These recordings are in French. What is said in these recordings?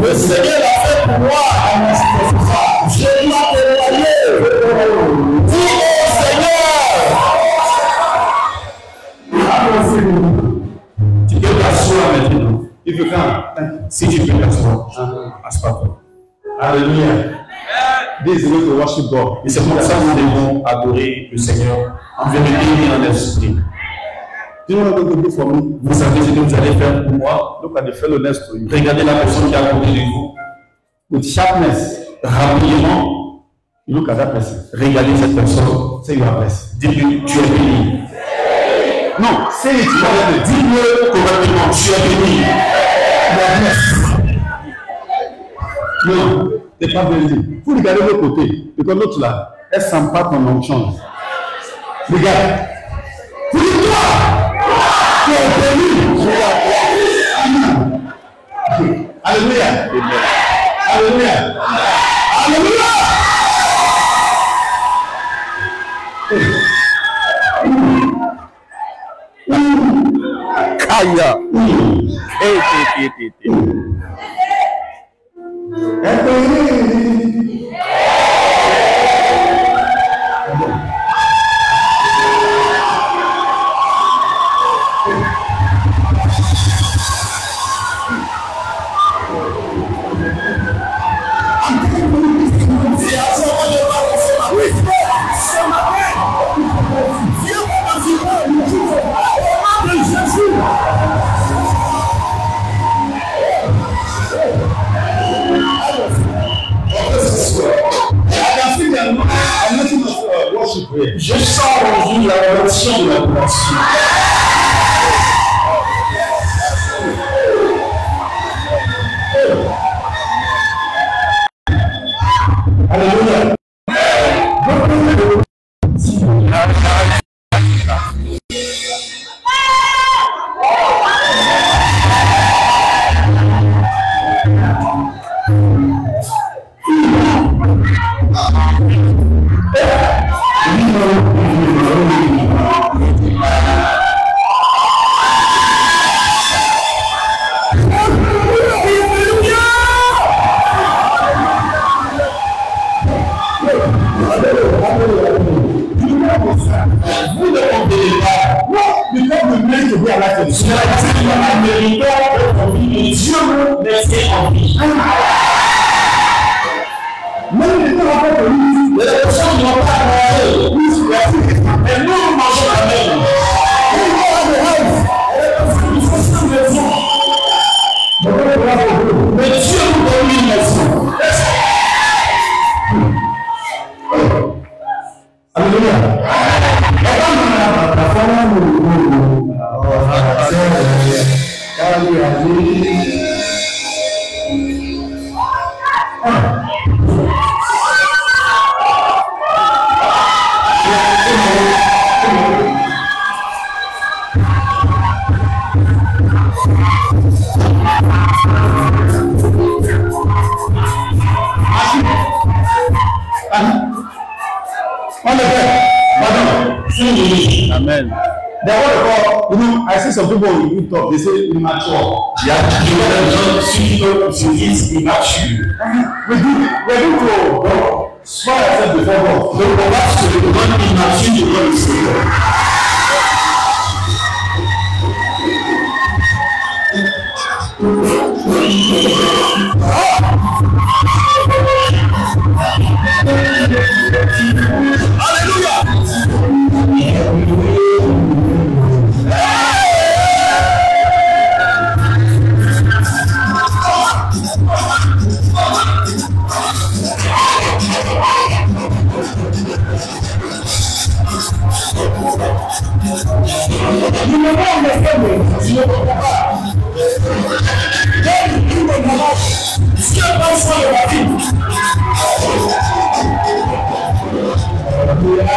Le Seigneur l'a fait pour moi. Je dois témoigner. Dis au Seigneur. Tu peux t'asseoir maintenant. Il veut quand, si tu peux t'asseoir, assois-toi. Alléluia. This is to worship God. Et c'est pour ça que nous devons adorer le Seigneur en vérité et en esprit. You know what I'm going to do for me? Vous savez ce que vous allez faire pour moi? Look at the fellow next to you. Regardez la personne qui est à côté de vous. With sharpness, rapidement. Look at that person. Regardez cette personne. Say you are blessed. Dis-lui, tu es béni. Non, say it. Dis-le correctement, tu es béni. You are blessed. Non, tu n'es pas béni. Vous regardez le côté. Parce que l'autre là, elle ne sent pas ton onction. Regarde. Vous dites toi. Alléluia. Alléluia. Alléluia. Kaya. Je sens aujourd'hui la relation de l'adoration. Alléluia. Amen. Then what about, you know, I see some people who talk, they say immature. Il y a des gens qui se disent immatures. We do go. Smile yourself before God. Donc on va se demander une machine de God ici. Alléluia. You ne pas understand me. Je ne comprends pas. Même tout le monde, ce qui est pas ça de la vie. Alléluia.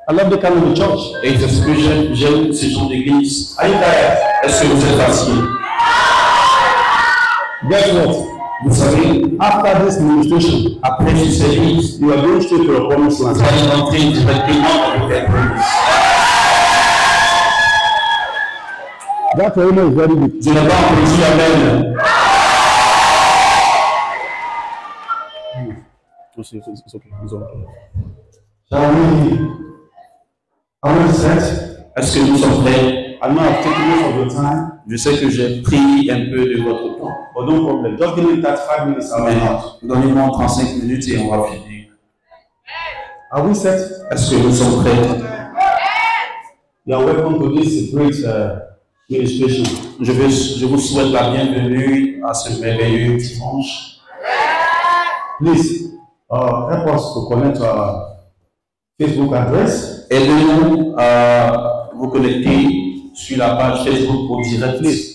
I love the kind of church. Et c'est ce que j'aime ce genre d'église. Are you tired? Est-ce que vous êtes fatigué? Guess what? Vous savez, After this ministration, après ce service, you are going straight to your promised land. vous allez rentrer directement dans le promesse. That amen is very big. Je n'ai pas entendu amen. It's okay. It's okay. Shall we? Are we set? Est-ce que nous sommes prêts? I know I've taken most of your time, Je sais que j'ai pris un peu de votre temps. but no problem. Just give me 35 minutes. I'll be out. Donnez-moi 35 minutes et on va finir. Are we set? Est-ce que nous sommes prêts? You are welcome to this great ministration. Je vous souhaite la bienvenue à ce merveilleux dimanche. Please help us to connect our Facebook address. Aidez-nous à vous connecter sur la page Facebook pour direct. Please.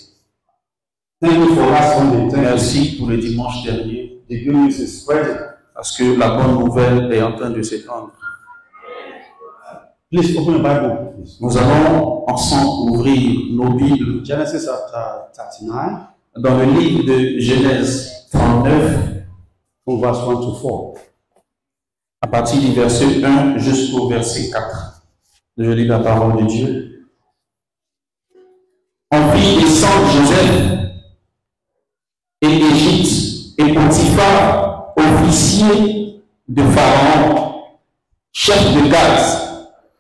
Thank you for last Sunday. Thank you. Merci pour le dimanche dernier, The good news is spreading. parce que la bonne nouvelle est en train de s'étendre. Please open the Bible. Please. Nous allons ensemble ouvrir nos Bibles Genesis chapter 39, dans le livre de Genèse 39, from verse 1 to 4. à partir du verset 1 jusqu'au verset 4. Je lis la parole de Dieu. On fit descendre Joseph et Égypte et Potiphar, officier de Pharaon, chef de garde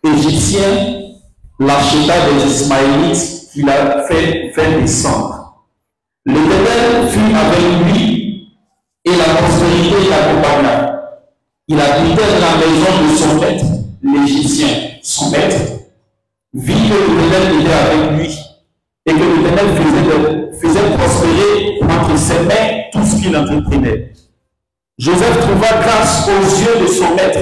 égyptien, l'acheta des Ismaélites qu'il a fait descendre. L'Éternel fut avec lui et la prospérité l'accompagna. Il habitait dans la maison de son maître, l'Égyptien, son maître, vit que l'Éternel était avec lui et que l'Éternel faisait prospérer entre ses mains tout ce qu'il entreprenait. Joseph trouva grâce aux yeux de son maître,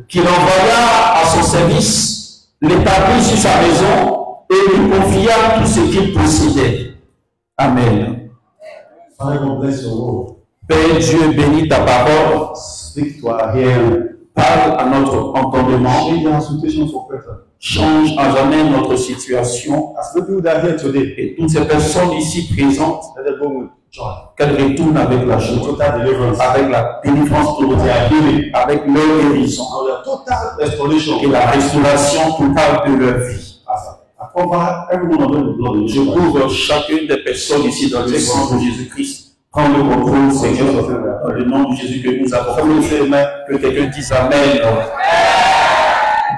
qu'il envoya à son service, l'établit sur sa maison et lui confia tout ce qu'il possédait. Amen. Father, God bless your word. Père Dieu, bénis ta parole. Speak to our hearing. Parle à notre entendement. Change our situation for better. Change à jamais notre situation. As many people that are here today, Et toutes ces personnes ici présentes, let them go with joy. qu'elles retournent avec la joie, Total deliverance. avec la délivrance totale, avec leur guérison And the total restoration. et la restauration totale de leur vie. I cover every one of them with blood. Je couvre chacune des personnes ici dans le sang de Jésus-Christ. Prends le contrôle, Seigneur, dans le nom de Jésus que nous avons. Que quelqu'un dise Amen.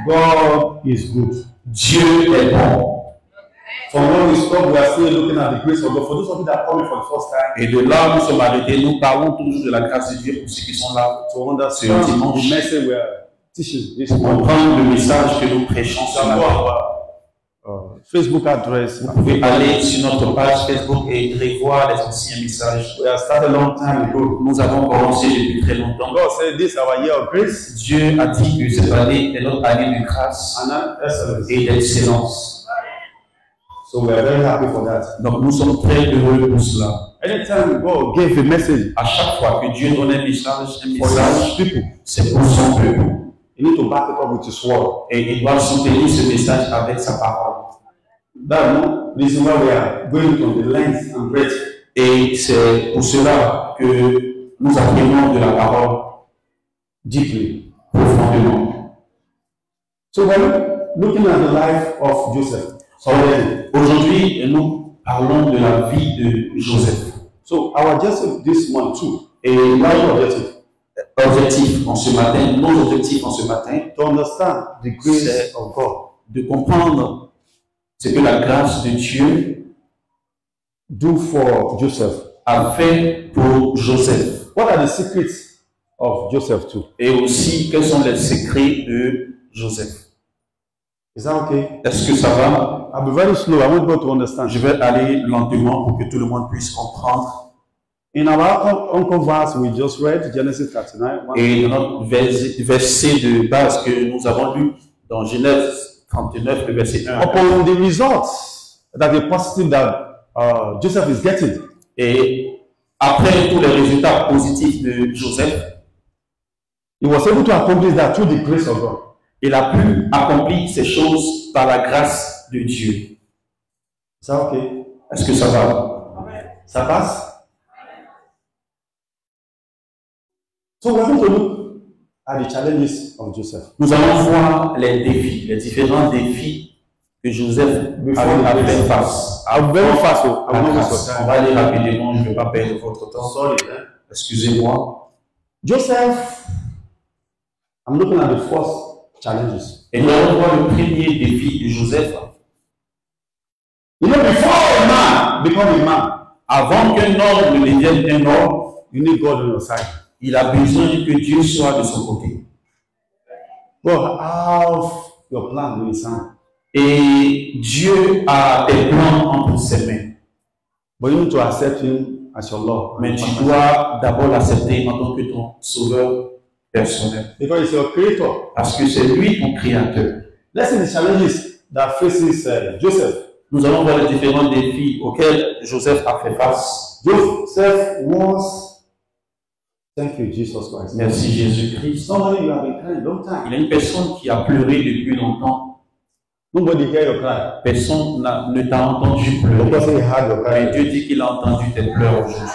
God is good. Dieu est bon. From when we stop, we are still looking at the grace of God. For those of you that are coming for the first time, Et de là, nous sommes arrêtés. Nous parlons toujours de la grâce de Dieu pour ceux qui sont là. to understand the message we are teaching this Pour morning. comprendre le message que nous prêchons ce matin. Facebook address. Vous pouvez aller sur notre page Facebook et revoir les anciens messages. We have started a long time ago. Nous avons commencé depuis très longtemps. God said this is our year of grace Dieu a dit que cette année est notre année de grâce and excellence. et d'excellence. So we are very happy for that. Donc nous sommes très heureux pour cela. Anytime God gave a message À chaque fois que Dieu donne un message, for His people, c'est pour son peuple. you need to back it up with His word. Et il doit soutenir ce message avec sa parole. That's no reason why we are going on the length and breadth. Et c'est pour cela que nous apprenons de la parole Deeply. profondément. So when looking at the life of Joseph, Aujourd'hui, nous parlons de la vie de Joseph. so our objective this month too, Et objective nos objectifs en ce matin, to understand the grace of God. de comprendre ce que la grâce de Dieu Do for Joseph. a fait pour Joseph. What are the secrets of Joseph too? Et aussi, quels sont les secrets de Joseph. Is that okay? Est-ce que ça va? I'll be very slow. I want people to understand. Je vais aller lentement pour que tout le monde puisse comprendre. In our uncle verse we just read, Genesis 39. Et dans notre verset de base que nous avons lu dans Genèse 39, le verset 1. Upon the results that the positive that Joseph is getting, Et après tous les résultats positifs de Joseph, he was able to accomplish that through the grace of God. il a pu accomplir ces choses par la grâce de Dieu. Is that okay? Est-ce que ça va? Ça passe? So we're going to look at the challenges of Joseph. Nous allons voir les défis, les différents défis que Joseph a fait face. I'm very fast. On va aller rapidement, je ne vais pas perdre votre temps. Sorry, excusez-moi. Joseph, I'm looking at the first challenges. Et nous allons voir le premier défi de Joseph. You know, before a man become a man, Avant qu'un homme ne devienne un homme, you need God on your side. il a besoin que Dieu soit de son côté. God have your plan in his hand. Et Dieu a des plans entre ses mains. But you need to accept him as your Lord. Mais tu dois d'abord l'accepter en tant que ton sauveur personnel. Because he's your creator. Parce que c'est lui ton créateur. Let's see the challenges that faces Joseph. Nous allons voir les différents défis auxquels Joseph a fait face. Joseph was, thank you Jesus Christ. Merci Jésus-Christ. Somebody you have been crying a long time. Il y a une personne qui a pleuré depuis longtemps. Nobody hear your cry. Personne ne t'a entendu pleurer. Because he had your Mais cry. Dieu dit qu'il a entendu tes pleurs aujourd'hui.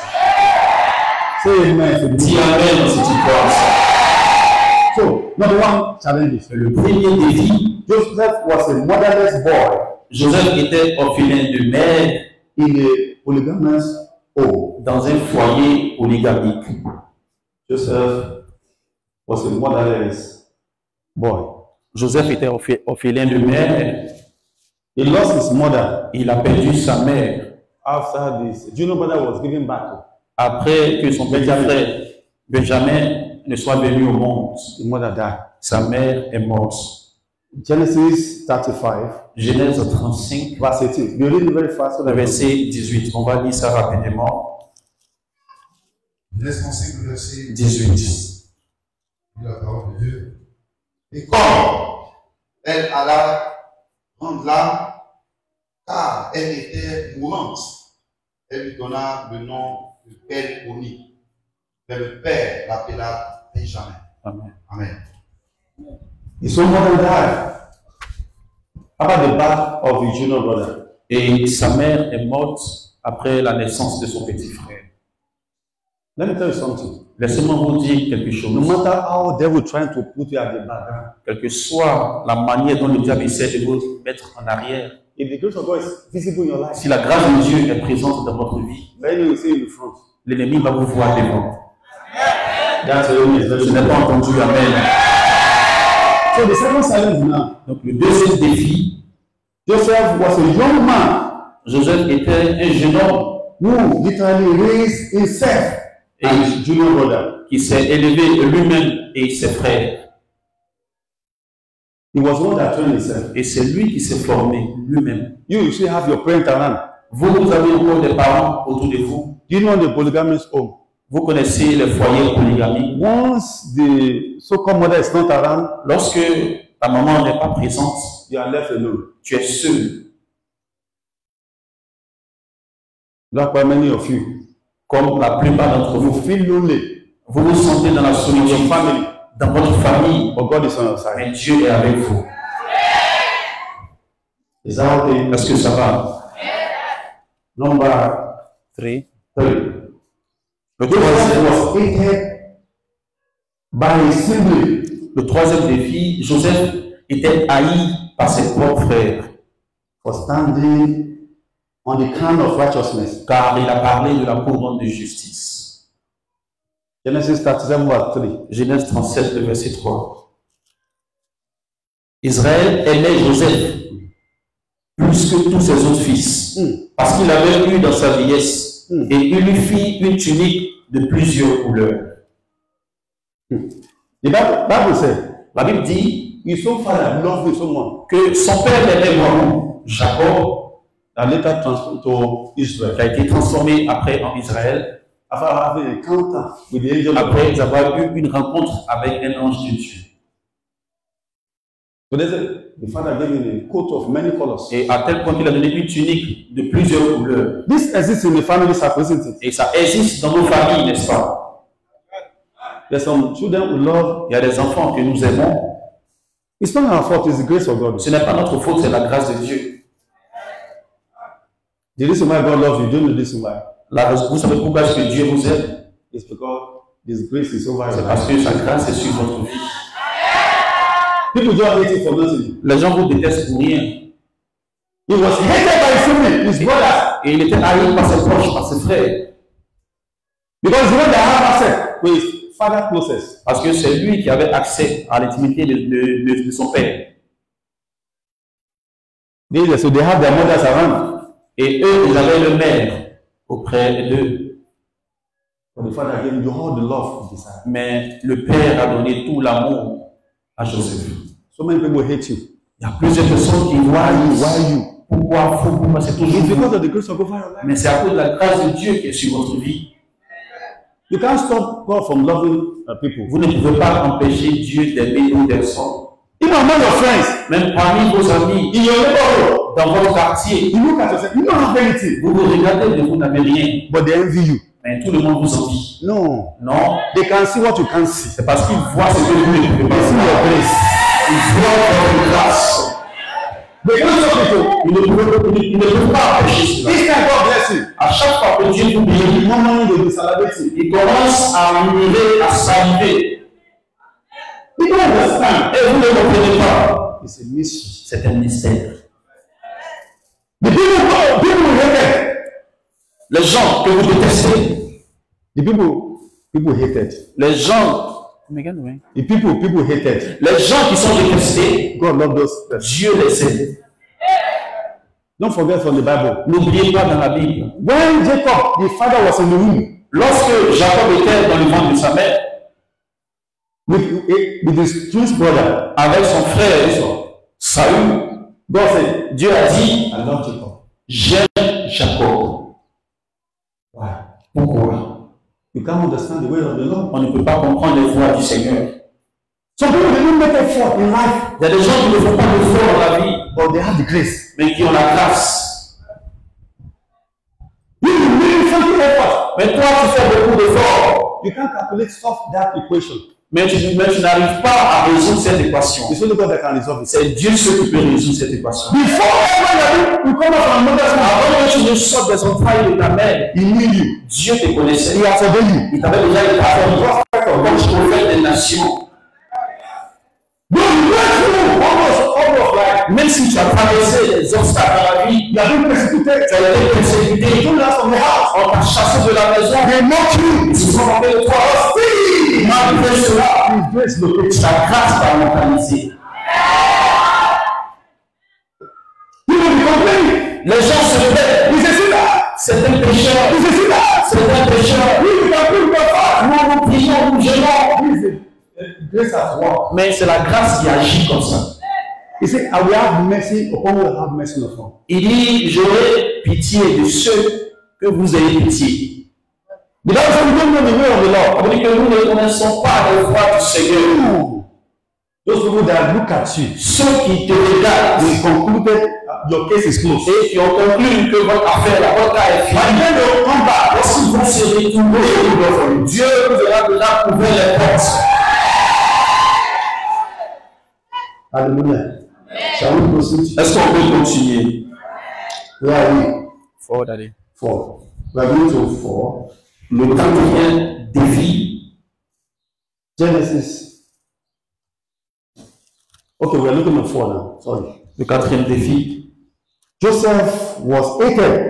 Say amen. Dis amen si tu crois ça. So, number one challenge. Le premier défi, Joseph was a motherless boy Joseph était orphelin de mère in a polygamous home. dans un foyer polygamique. Joseph was a motherless boy. Joseph était orphelin de mère. He lost his mother Il a perdu sa mère after this. Junior brother was given back to. après que son petit frère Benjamin ne soit venu au monde. The mother died. Sa mère est morte. Genesis 35, Genèse 35, verse 18. You read it very fast. So that verset 18. On va lire ça rapidement. Genèse 35, verset 18. La parole de Dieu. Et comme elle alla prendre l'âme, car elle était mourante, elle lui donna le nom de Pel-Oni. Mais le père l'appela Benjamin. Amen. Amen. his own mother died after the birth of his junior brother. Et sa mère est morte après la naissance de son petit frère. Let me tell you something. Laissez-moi vous dire quelque chose. No matter how devil trying to put you at the background, Quelle que soit la manière dont le diable essaie de vous mettre en arrière, if the grace of God is visible in your life, si la grâce de Dieu est présente dans votre vie, then you will see in the front. l'ennemi va vous voir devant. That's the only Je n'ai pas entendu Amen. So the second challenge now, Donc le deuxième défi, Joseph was a young man Joseph était un jeune homme who literally raised himself and his junior brother. qui s'est élevé lui-même et ses frères. He was one that trained himself. Et c'est lui qui s'est formé lui-même. You still have your parents around. Vous avez encore des parents autour de vous. Do you know the polygamous home? Vous connaissez les foyers polygamiques. Once the so-called mother is not around, Lorsque ta maman n'est pas présente, you are left alone. tu es seul. Like by many of you, Comme la plupart d'entre you vous. feel lonely Vous vous sentez dans la in solitude, your family, dans votre famille, but God is on your side. mais Dieu est avec vous. Is that okay? Est-ce que ça va? Number 3. 3. Le Joseph troisième, was hated by his sibling. le troisième défi, Joseph était haï par ses propres frères, For standing on the crown of righteousness. car il a parlé de la couronne de justice. Genesis 37 verse 3. Genèse 37, le verset 3. Israël aimait Joseph plus que tous ses autres fils, parce qu'il avait eu dans sa vieillesse, et il lui fit une tunique de plusieurs couleurs. The Bible said, La Bible dit his own father loved him so much que son père l'aimait vraiment, Jacob, that later transferred to Israel. qui a été transformé après en Israël, After having an encounter with the angel of après God. avoir eu une rencontre avec un ange de Dieu. So they said, the father gave him a coat of many colors. Et à tel point qu'il a donné une tunique de plusieurs couleurs. This exists in the family circle, isn't it? Et ça existe dans nos familles, n'est-ce pas? There's some children we love. Il y a des enfants que nous aimons. It's not our fault, it's the grace of God. Ce n'est pas notre faute, c'est la grâce de Dieu. The reason why God loves you, don't know this why. Vous savez pourquoi est-ce que Dieu vous aime? It's because His grace is over your C'est parce life. que sa grâce est sur votre vie. People don't hate you for nothing. Les gens vous détestent pour rien. He was hated by his family, his brothers, Et il était haï par ses proches, par ses frères. because the one that have access to his father closest. Parce que c'est lui qui avait accès à l'intimité de son père. So they have their mothers around. Et eux, ils avaient le maire auprès d'eux. But the father gave you all the love he desired. Mais le père a donné tout l'amour à Joseph. So many people hate you. Il y a plusieurs personnes qui voient Why you? pourquoi c'est toujours It's vous. because of the grace of God over your life. Mais c'est à cause de la grâce de Dieu qui est sur votre vie. You can't stop God from loving people. Vous ne pouvez pas empêcher Dieu d'aimer une personne. Even among your friends, Même parmi vos amis, in your neighborhood, dans votre quartier, you look at yourself, you don't have anything, vous vous regardez et vous n'avez rien. but they envy you. Mais tout le monde vous envie. No. Non, They can see what you can't see. c'est parce qu'ils voient ce que vous ne pouvez pas They see your voir. grace. Ils voient votre grâce. They can't stop people. Ils ne peuvent pas empêcher cela. This time God bless you. À chaque fois que Dieu vous bénit, The moment they be celebrating. il commence à murmurer, à saliver. People understand. Et vous ne comprenez pas. It's a mystery. C'est un mystère. The people hated. Les gens que vous détestez, The people hated. les gens The people hated. les gens qui sont détestés, God loved those people. Dieu les aime. Don't forget from the Bible. N'oubliez pas dans la Bible, When Jacob, the father, was in the womb lorsque Jacob était dans le ventre de sa mère, with his twin brother, avec son frère Saül, God said, Dieu a dit, I love Jacob. j'aime Jacob. Why? Pourquoi? You can't understand the way of the Lord. On ne peut pas comprendre les voies du Seigneur. Some people they don't make effort in life, Il y a des gens qui ne font pas d'efforts dans la vie, but they have the grace. mais qui ont la grâce. You really something effort. Mais toi, tu fais beaucoup d'efforts, You can't calculate solve that equation. mais tu n'arrives pas à résoudre cette équation. It's only God that can resolve it. C'est Dieu seul qui peut résoudre cette équation. Before ever you come out from mother's womb, Avant que tu ne sortes des entrailles de ta mère, He knew you. Dieu te connaissait. He has ordained you. Il t'avait déjà établi comme prophète des nations. You went through almost like Même si tu as traversé des obstacles dans la vie, you have been persecuted. tu as été persécuté, They took you out from the house. on t'a chassé de la maison, They mocked you. ils se sont moqués de toi. See, Malgré cela, His grace located. ta grâce t'a localisé. You will be complaining. Les gens se plaignent. He's a sinner. C'est un pécheur. He's a sinner. C'est un pécheur. You can prove your fault. Nous nous prions, nous gênons. Grace at work. Mais c'est la grâce qui agit comme ça. He said, I will have mercy upon who will have mercy upon. Il dit, j'aurai pitié de ceux que vous ayez pitié. The Bible says we don't know the way of the Lord. Ça veut dire que nous ne connaissons pas les voies du Seigneur. Those people that look at you, Ceux qui te regardent they concluded your case is closed. et qui ont conclu que votre affaire, votre cas est And fini. then they will come back. Lorsqu'ils vont se retourner, Dieu vous aura déjà ouvert les portes. Hallelujah. Shall we proceed? Est-ce qu'on peut continuer? Where are we? Forward, allez. 4. We are going to 4. Le quatrième défi, Genesis. Okay, we are looking at 4 now. Sorry. le quatrième défi, Joseph was hated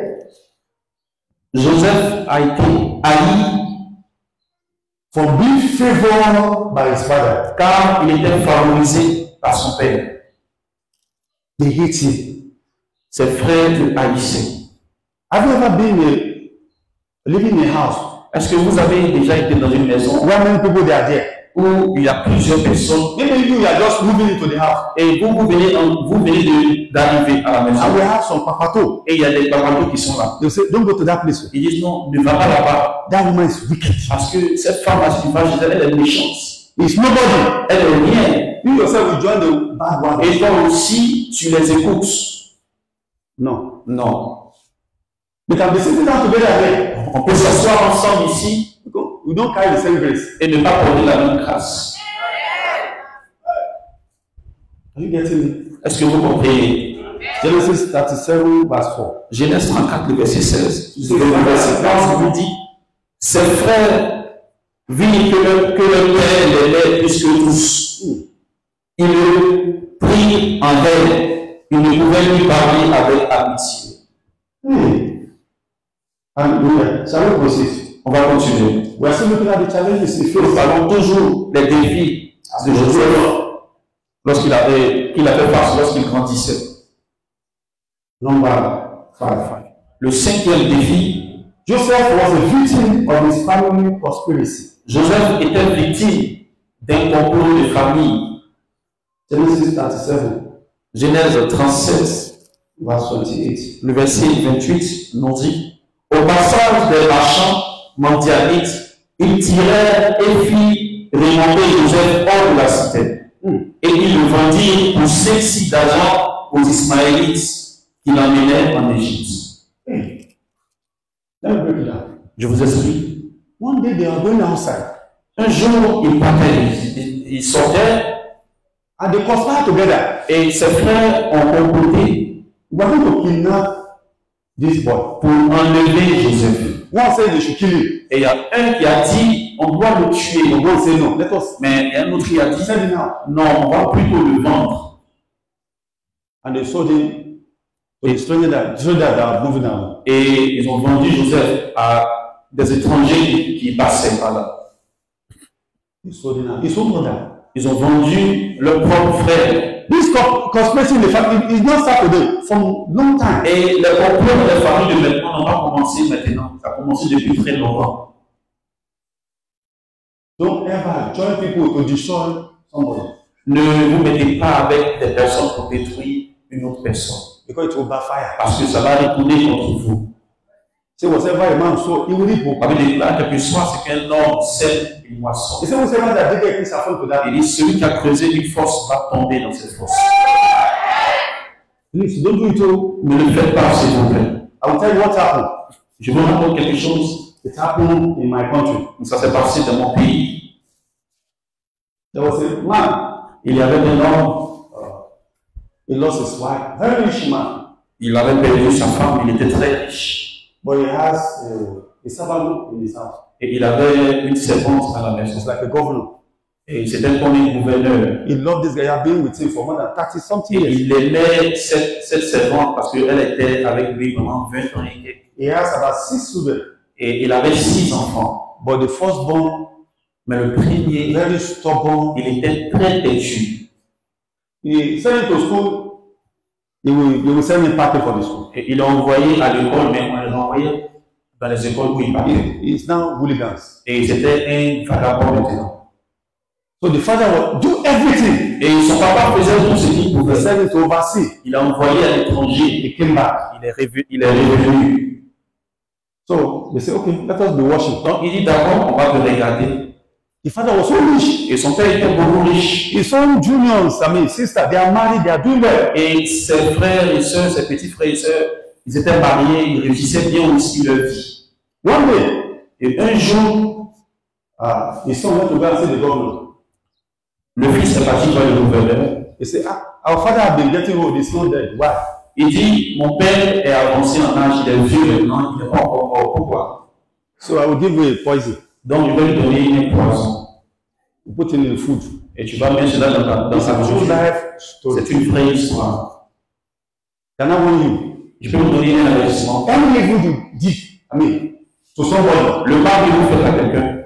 Joseph a été haï for being favored by his father. car il était favorisé par son père. They hate him. Ses frères le haïssaient. Have you ever been living in a house Est-ce que vous avez déjà été dans une maison where many people they are there? où il y a plusieurs personnes Maybe you are just moving into the house et vous venez d'arriver à la maison and we have some papato. et il y a des papatos qui sont là. They say, don't go to that place. Ils disent non, ne va pas là-bas That woman is wicked. parce que cette femme elle est méchante. It's nobody. Elle est rien. You yourself will join the bad one. Et toi aussi, tu les écoutes. No. Non. We can be sitting down together here. On peut s'asseoir ensemble ici We don't carry the same grace. et ne pas porter la même grâce. Are you getting me? Est-ce que vous comprenez? Genesis 37 verse 4. Genèse 34, le verset 16. Le verset 15 vous dit, ses frères vit que le Père l'aimait plus que tous. Il le prit en elle. Il ne pouvait lui parler avec amitié. Alléluia. Shall we proceed? On va continuer. We are still looking at the challenges he Nous faced. parlons toujours des défis de Joseph qu'il a fait face lorsqu'il grandissait. Number 5. Le cinquième défi, Joseph was a victim of his family conspiracy. Joseph était victime d'un complot de famille. Genesis 37, Genèse 37, verse 28. le verset 28 nous dit: au passage des marchands madianites, ils tirèrent et firent remonter Joseph hors de la cité. Et ils le vendirent pour 5 d'argent aux Ismaélites qui l'emmenaient en Égypte. Let me break it down. Je vous explique. One day they are going outside Un jour, ils partaient, ils sortaient and they conspire together. et ses frères ont comploté We are going to kidnap this boy. pour enlever Joseph. One said they should kill him. Et il y a un qui a dit, on doit le tuer. One said no, let us Mais un autre qui a dit, send him out. non, on va plutôt le vendre. And they sold him to the stranger that are moving around. Et ils ont vendu Joseph à des étrangers qui passaient par là. They sold him out. His own brother. Ils ont vendu leur propre frère. This conspiracy in the family is not start today, from long time. Et le complot de la famille de maintenant n'a pas commencé maintenant. Ça a commencé depuis très longtemps. Don't ever join people to destroy somebody Ne vous mettez pas avec des personnes pour détruire une autre personne. because it will backfire. Parce que ça va retourner contre vous. Say whatever a man sow, he will reap. La Bible déclare que soit ce qu'un homme sème une moisson. He said whatever that dig a piece of to that. Il dit celui qui a creusé une fosse va tomber dans cette fosse. Please don't do it all. Ne le faites pas, s'il vous plaît. I will tell you what happened. Je vous raconte quelque chose. It happened in my country. Ça s'est passé dans mon pays. There was a man. Il y avait un homme, He lost his wife. Very rich man. il avait perdu sa femme, il était très riche. But he has a servant in his house. Et il avait une servante à la maison. It's like a governor. Et c'était comme un gouverneur. He loved this guy. He had been with him for more than 30 something Et years. il aimait cette servante parce qu'elle était avec lui pendant 20 ans et quelques. He has about 6 children. Et il avait 6 enfants. But the firstborn, Mais le premier, very stubborn. il était très têtu. He sent him to school. They will send him party for the school. Et il l'a envoyé à l'école, mais on l'a envoyé dans les écoles où il partait. He's now hooligans. Et c'était un vagabond maintenant. So the father will do everything. Et son papa faisait tout ce qu'il He pouvait. sent him to oversee. Il l'a envoyé à l'étranger. He came back. Il est revenu. So they say, okay, let us be watching. Donc il dit d'accord, on va te regarder. The father was so rich. Et son père était beaucoup riche. His own juniors, sisters, they are married, they are doing well. Et ses frères et sœurs, ses petits frères et sœurs, ils étaient mariés, ils réussissaient bien aussi leur vie. One day, Et un jour, his son went to go and see the governor. le fils est parti voir le gouverneur. He said, our father has been getting old, he's not dead. Why? Il dit, mon père est avancé en âge, il est vieux maintenant, il n'est pas encore mort. Pourquoi? So I will give you a poison. Donc je vais lui donner un poison. You put it in the food. Et tu vas mettre cela dans sa True bouche. life story. C'est une vraie histoire. Can I warn you? Je peux vous donner un avertissement. Any evil you did, to somebody, Le mal que vous faites à quelqu'un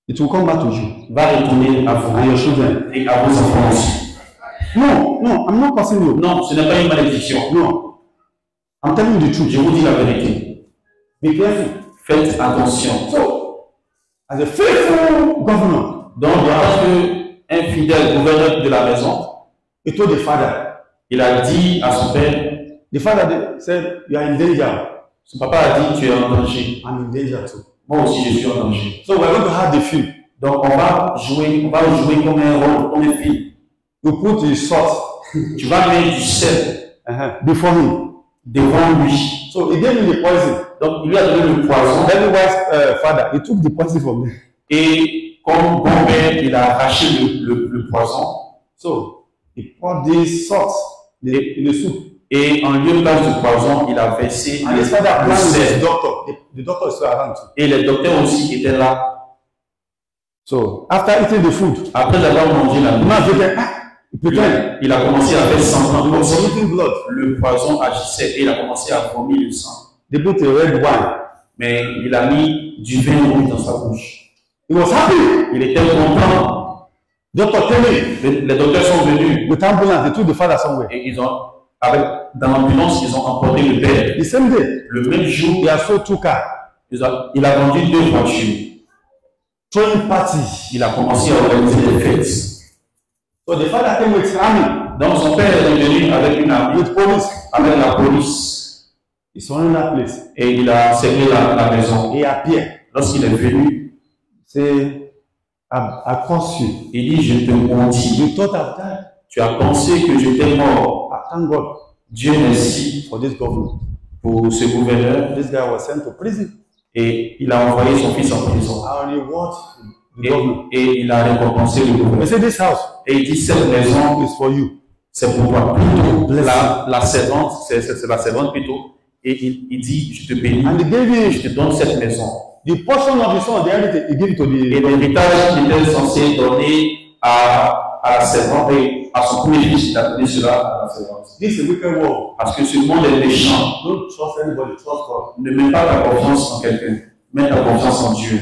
it will come back to you va retourner à vous and your children. et à vos enfants aussi. No, I'm not cursing you. Non, ce n'est pas une malédiction. No. I'm telling you the truth. Je vous dis la vérité. Be careful. Faites attention. So, as a faithful governor, Donc, parce qu'un fidèle gouverneur de la maison, he told the father. il a dit à son père, The father said, you are in danger. son papa a dit, tu es en danger. I'm in danger too. Moi aussi, je suis en danger. So we're going to have the film. Donc, on va jouer comme un rôle, comme un film. You put the salt Tu vas mettre du sel before him. devant lui. So he gave him the poison. Donc, il lui a donné le poison. Then the wife's father, he took the poison from him. Et comme bon père, il a arraché le poison. So he poured this salt in the soup. Et en lieu de place de poison, il a versé And his father le planned with sel. the doctor. The doctor is still around too. Et les docteurs aussi étaient là. So after eating the food, Après avoir mangé la the nourriture, man pretend, he pretend il a commencé à faire semblant he comme was si vomiting blood. le poison agissait et il a commencé à vomir le sang. They put a red wine. Mais il a mis du vin rouge dans sa bouche. He was happy. Il était content. Doctor tell me, Les docteurs sont venus with ambulance, they took the father somewhere. et dans l'ambulance, ils ont emporté le père. The same day, Le même jour, he has sold 2 cars. il a vendu 2 voitures. Throwing party. Il a commencé à organiser des fêtes. So the father came with army, Donc son père est venu avec une armée, with police. avec la police, He surrounded that place. et il a cerné la maison. He appeared. Lorsqu'il est venu, Say, I curse you. il dit, je te maudis. You thought I've died. Tu as pensé que j'étais mort. I thank God Dieu merci for this government. pour ce gouverneur. This guy was sent to prison. Et il a envoyé son fils en prison. I reward the government. Et il a récompensé le He gouverneur. said, this house Et il dit, cette maison, is for you. c'est pour toi. Plutôt, la servante, c'est la servante plutôt. Et il dit, je te bénis, And he gave et him je te donne cette maison. the portion of his son, the heritage, he gave it to Et the. l'héritage qu'il était censé donner à la servante, et à son premier fils, il a donné cela à la servante. This is a wicked world. Parce que ce monde est méchant. Don't trust anybody, trust God. Ne mets pas ta confiance en quelqu'un. Mets ta confiance en Dieu.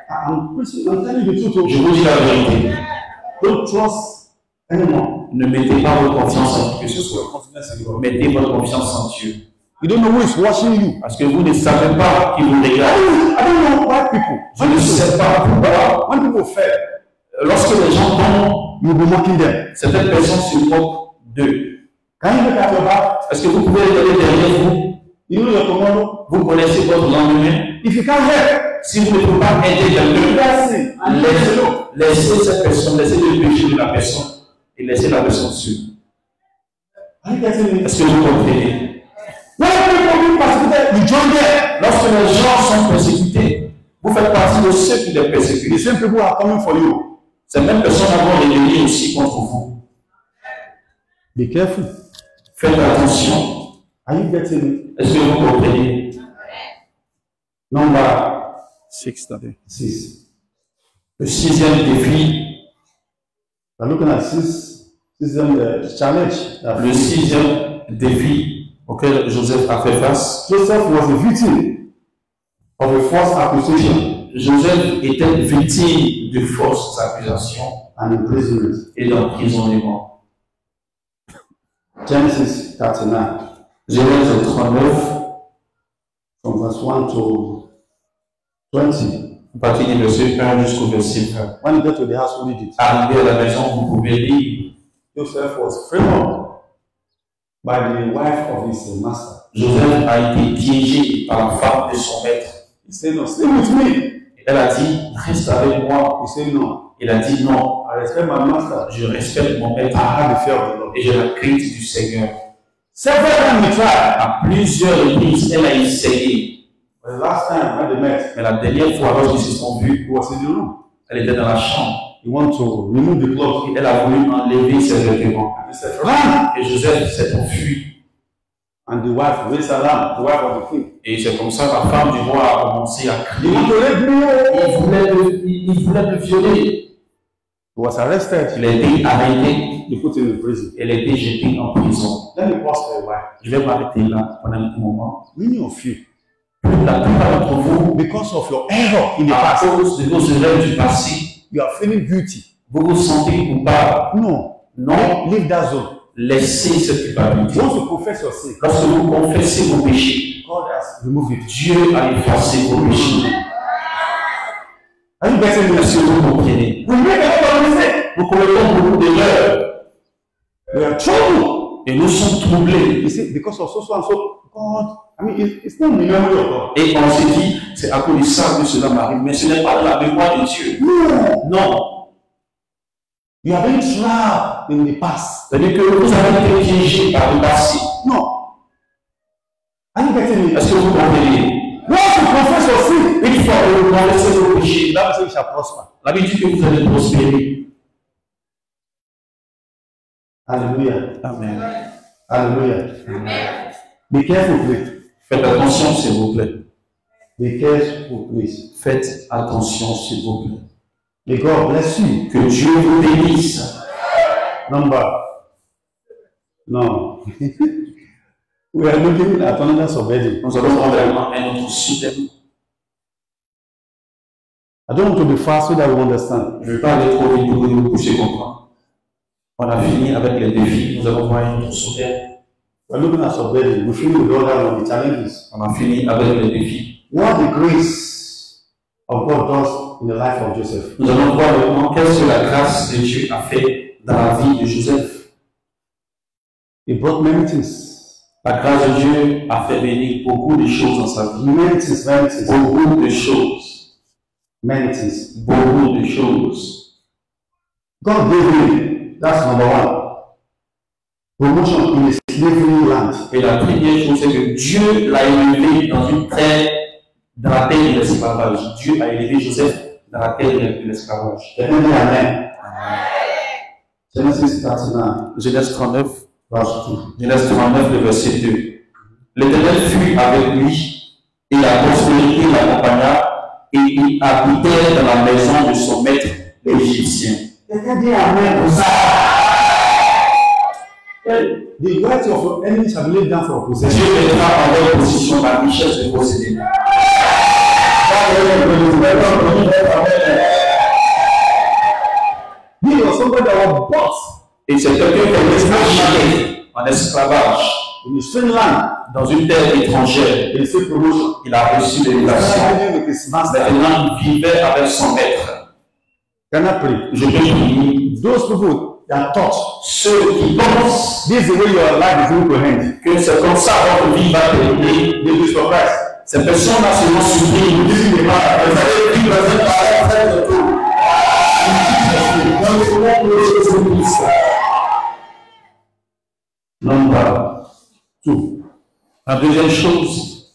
I'm telling you the truth. Je vous dis la vérité. Don't trust anyone. Ne mettez pas votre confiance en qui que ce Just soit. your confidence in God. Mettez votre confiance en Dieu. You don't know who is watching you. Parce que vous ne savez pas qui vous regarde. I don't know why people. Je ne sais pas pourquoi. When people fail, Lorsque les gens tombent, you'll be mocking them. certaines personnes se moquent d'eux. Can you look at your back? Est-ce que vous pouvez regarder derrière vous? You know your tomorrow. Vous connaissez votre lendemain. If you can't help, Si vous ne pouvez pas aider quelqu'un, that's it. And laissez cette personne, laissez le péché de la personne et laissez la personne seule. are you getting me? Est-ce que vous comprenez? When people being persecuted, you join them. Lorsque les gens sont persécutés, vous faites partie de ceux qui les The persécutent. same people are coming for you. Ces mêmes personnes vont réunir aussi contre vous. Be careful. Faites attention. Are you getting me? Est-ce que vous comprenez? Number 6, Daddy. 6. Le 6e défi, We're looking at sixth challenge. le 6e défi auquel Joseph a fait face. Joseph was a victim of a false accusation Joseph était victime de fausses accusations and imprisonment. et d'emprisonnement. Genesis 39, Genèse 39, from verse 1 to 20. à partir du verset 1 jusqu'au verset 20. When you get to the house, read it. Arrivé à la maison, vous pouvez lire. Joseph was framed by the wife of his master. Joseph a été piégé par la femme de son maître. He said, no, stay with me. Elle a dit, reste avec moi. He said, no, Il a dit, non, I respect my master. je respecte mon maître I have the fear of the Lord. et j'ai la crainte du Seigneur. Several times he tried. À plusieurs reprises, elle a essayé. But the last time when they met, Mais la dernière fois, lorsqu'ils se sont vus, he was in the room. elle était dans la chambre. He wanted to remove the clothes. Elle a voulu enlever ses vêtements. He said, run! Et Joseph s'est enfui. And the wife raised her lamb, the wife of the king. Et c'est comme ça que la femme du roi a commencé à You crier. want to rape me? Il voulait le violer. He was arrested. Il a été arrêté. They put him in prison. Elle a été jetée en prison. Let me pause for a while. Je vais m'arrêter là pendant un moment. Many of you, La plupart d'entre vous, because of your error in the à past, cause de vos erreurs du passé, you are feeling guilty. vous vous sentez coupable. No. Non, Leave that zone. laissez cette culpabilité. Once you confess your sin, Lorsque vous confessez vos péchés, God has removed it. Dieu a effacé vos péchés. Are you getting me? Est-ce que vous comprenez? We make a lot of mistakes. Nous commettons beaucoup d'erreurs We are troubled. et nous sommes troublés. You see, because of so and so, God, I mean, it's not in the memory of God. Et on se dit, c'est à cause de ça que cela m'arrive. Mais ce n'est pas dans la mémoire de Dieu. No. Non. You have been trapped in the past. C'est-à-dire que vous avez été piégé par le passé. No. Are you getting me? Est-ce que vous comprenez? Once you confess your sin, Une fois que vous confessez vos péchés, that means you shall prosper. la Bible dit que vous allez prospérer. Hallelujah. Amen. Alléluia. Be careful, please. Faites attention, s'il vous plaît. Be careful, please. Faites attention, s'il vous plaît. May God bless you. Que Dieu vous bénisse. Number. No. We are looking at another subheading. Nous allons prendre également un autre sous-thème. I don't want to be fast so that we understand. Je ne vais pas aller trop vite pour que vous puissiez comprendre. On a fini avec les défis. Nous allons voir un autre sous-thème. We're looking at subheading. We finish with all that one, the challenges. On a fini avec les défis. What the grace of God does in the life of Joseph. Nous allons voir maintenant qu'est-ce que la grâce de Dieu a fait dans la vie de Joseph. He brought many things. La grâce de Dieu a fait venir beaucoup de choses dans sa vie. Many things, many things. Beaucoup de choses. Many things. Beaucoup de choses. God gave him, that's number one, promotion in a slavery land. Et la première chose, c'est que Dieu l'a élevé dans une terre, dans la terre de l'esclavage. Dieu a élevé Joseph dans la terre de l'esclavage. Amen. Genesis 39, Genèse 39, verse 2. Genèse 39, le verset 2. L'Éternel fut avec lui, et la prospérité l'accompagna, et il habitait dans la maison de son maître, l'Égyptien. Amen. The wealth of your enemies have laid down for possession. Dieu mettra en leur position la richesse de posséder. He was somebody that was bought Et c'est quelqu'un qui est acheté en esclavage in a strange land. dans une terre étrangère. He received promotion. Il a reçu l'élévation. With his master. Maintenant, il vivait avec son maître. Can I pray? Je peux prier. Those people that thought Ceux qui pensent this is the way your life is going to end, que c'est comme ça votre vie va terminer, they will be surprised. ces personnes-là seront surprises. Vous allez vivre dans un paradis très bientôt. Dans le monde de Jésus-Christ. Number 2. La deuxième chose,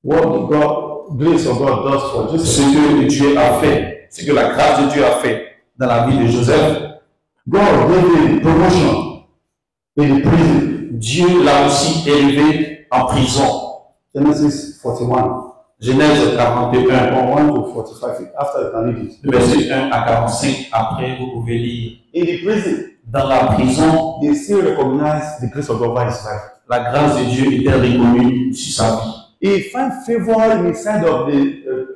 What the grace of God does for ce Joseph. que Dieu a fait, ce que la grâce de Dieu a fait dans la vie de Joseph, God gave him promotion in the prison. Dieu l'a aussi élevé en prison. Genesis 41, Genèse 41, from 1 to 45. After you can read it. le verset 1 à 45, après vous pouvez lire. In the prison, Dans la prison, they still recognize the grace of God over his life. la grâce de Dieu était reconnue sur sa vie. He find favor in the side of the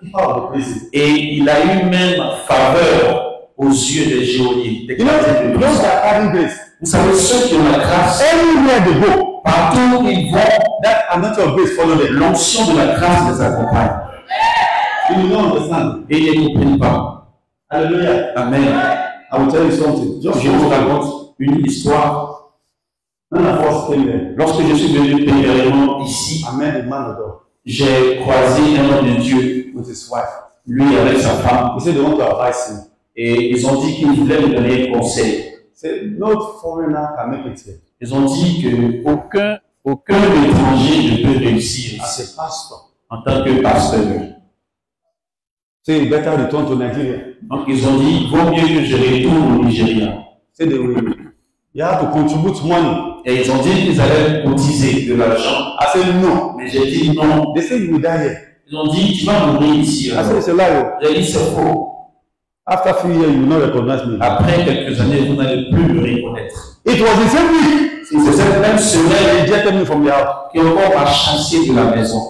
keeper of the prison. Et il a eu même faveur aux yeux des geôliers, des You know, gardiens de those prison. that are having grace, Vous savez, ceux qui ont la grâce, anywhere they go, partout où ils vont, that anointing of grace follow them. l'onction de la grâce les accompagne. You will not understand. Et ils ne comprennent pas. Hallelujah. Amen. I will tell you something. Just Je vous raconte une histoire. none of us came there. Lorsque je suis venu premièrement ici, I met the man of God j'ai croisé un homme de Dieu, with his wife. lui avec sa femme, He said they want to advise him. et ils ont dit qu'ils voulaient me donner un conseil. He said no foreigner can make it here. Ils ont dit que aucun étranger ne peut réussir As ici a pastor, en tant que pasteur. say you better return to Nigeria. Donc ils ont dit, vaut mieux que je retourne au Nigeria. Say they will. You have to contribute money. Et ils ont dit qu'ils allaient cotiser de l'argent. I said no. Mais j'ai dit non. They say you will die here. Ils ont dit, tu vas mourir ici. I said it's a lie. J'ai dit, c'est faux. After a few years, you will not recognize me. Après quelques années, vous n'allez plus me reconnaître. It was the same week. C'est cette même They semaine rejected me from the house. qui encore m'a chassé de la maison.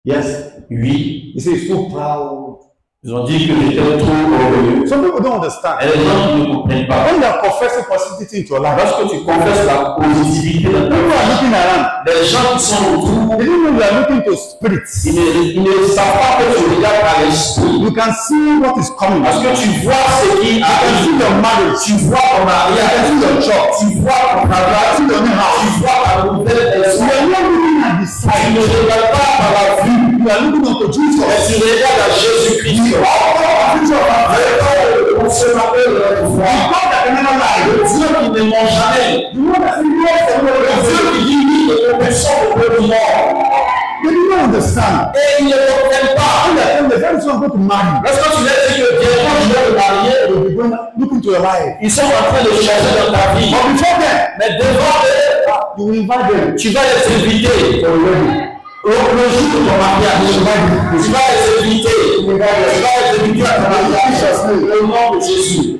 Yes. Oui. He said he's so proud. Ils ont dit que j'étais trop orgueilleux. Some people don't understand. Et les gens qui ne comprennent pas. When you are confessing positivity into your life, Lorsque tu confesses la positivité dans ta people vie, are looking around. les gens qui sont autour, They don't know you are looking to spirits. ils ne savent pas que tu regardes à l'esprit. You can see what is coming. Parce que tu vois ce qui You can see arrive. your marriage. Tu vois ton You can mariage. see your job. Tu vois ton travail. You can see your new house. Tu vois ta nouvelle You maison. are not looking at the Tu side. ne regardes pas par la vue, You are looking unto mais Jesus. tu regardes à Jésus-Christ. On se rappelle de foi. God that can never lie. Le Dieu qui ne ment jamais. The one that says yes and no Le yes. Dieu qui dit oui et que personne ne peut le mort. They did not understand. Et ils ne comprennent pas. When the very soon going to marry, Lorsque tu leur dis que bientôt je vais me marier, they will be going looking to your life. ils sont en train de chercher dans ta vie. But before then, Mais devant eux, you will invite them. tu vas les inviter. For a wedding. Le jour de ton mariage, tu vas les inviter. Tu vas les inviter à ton mariage. Au nom de Jésus.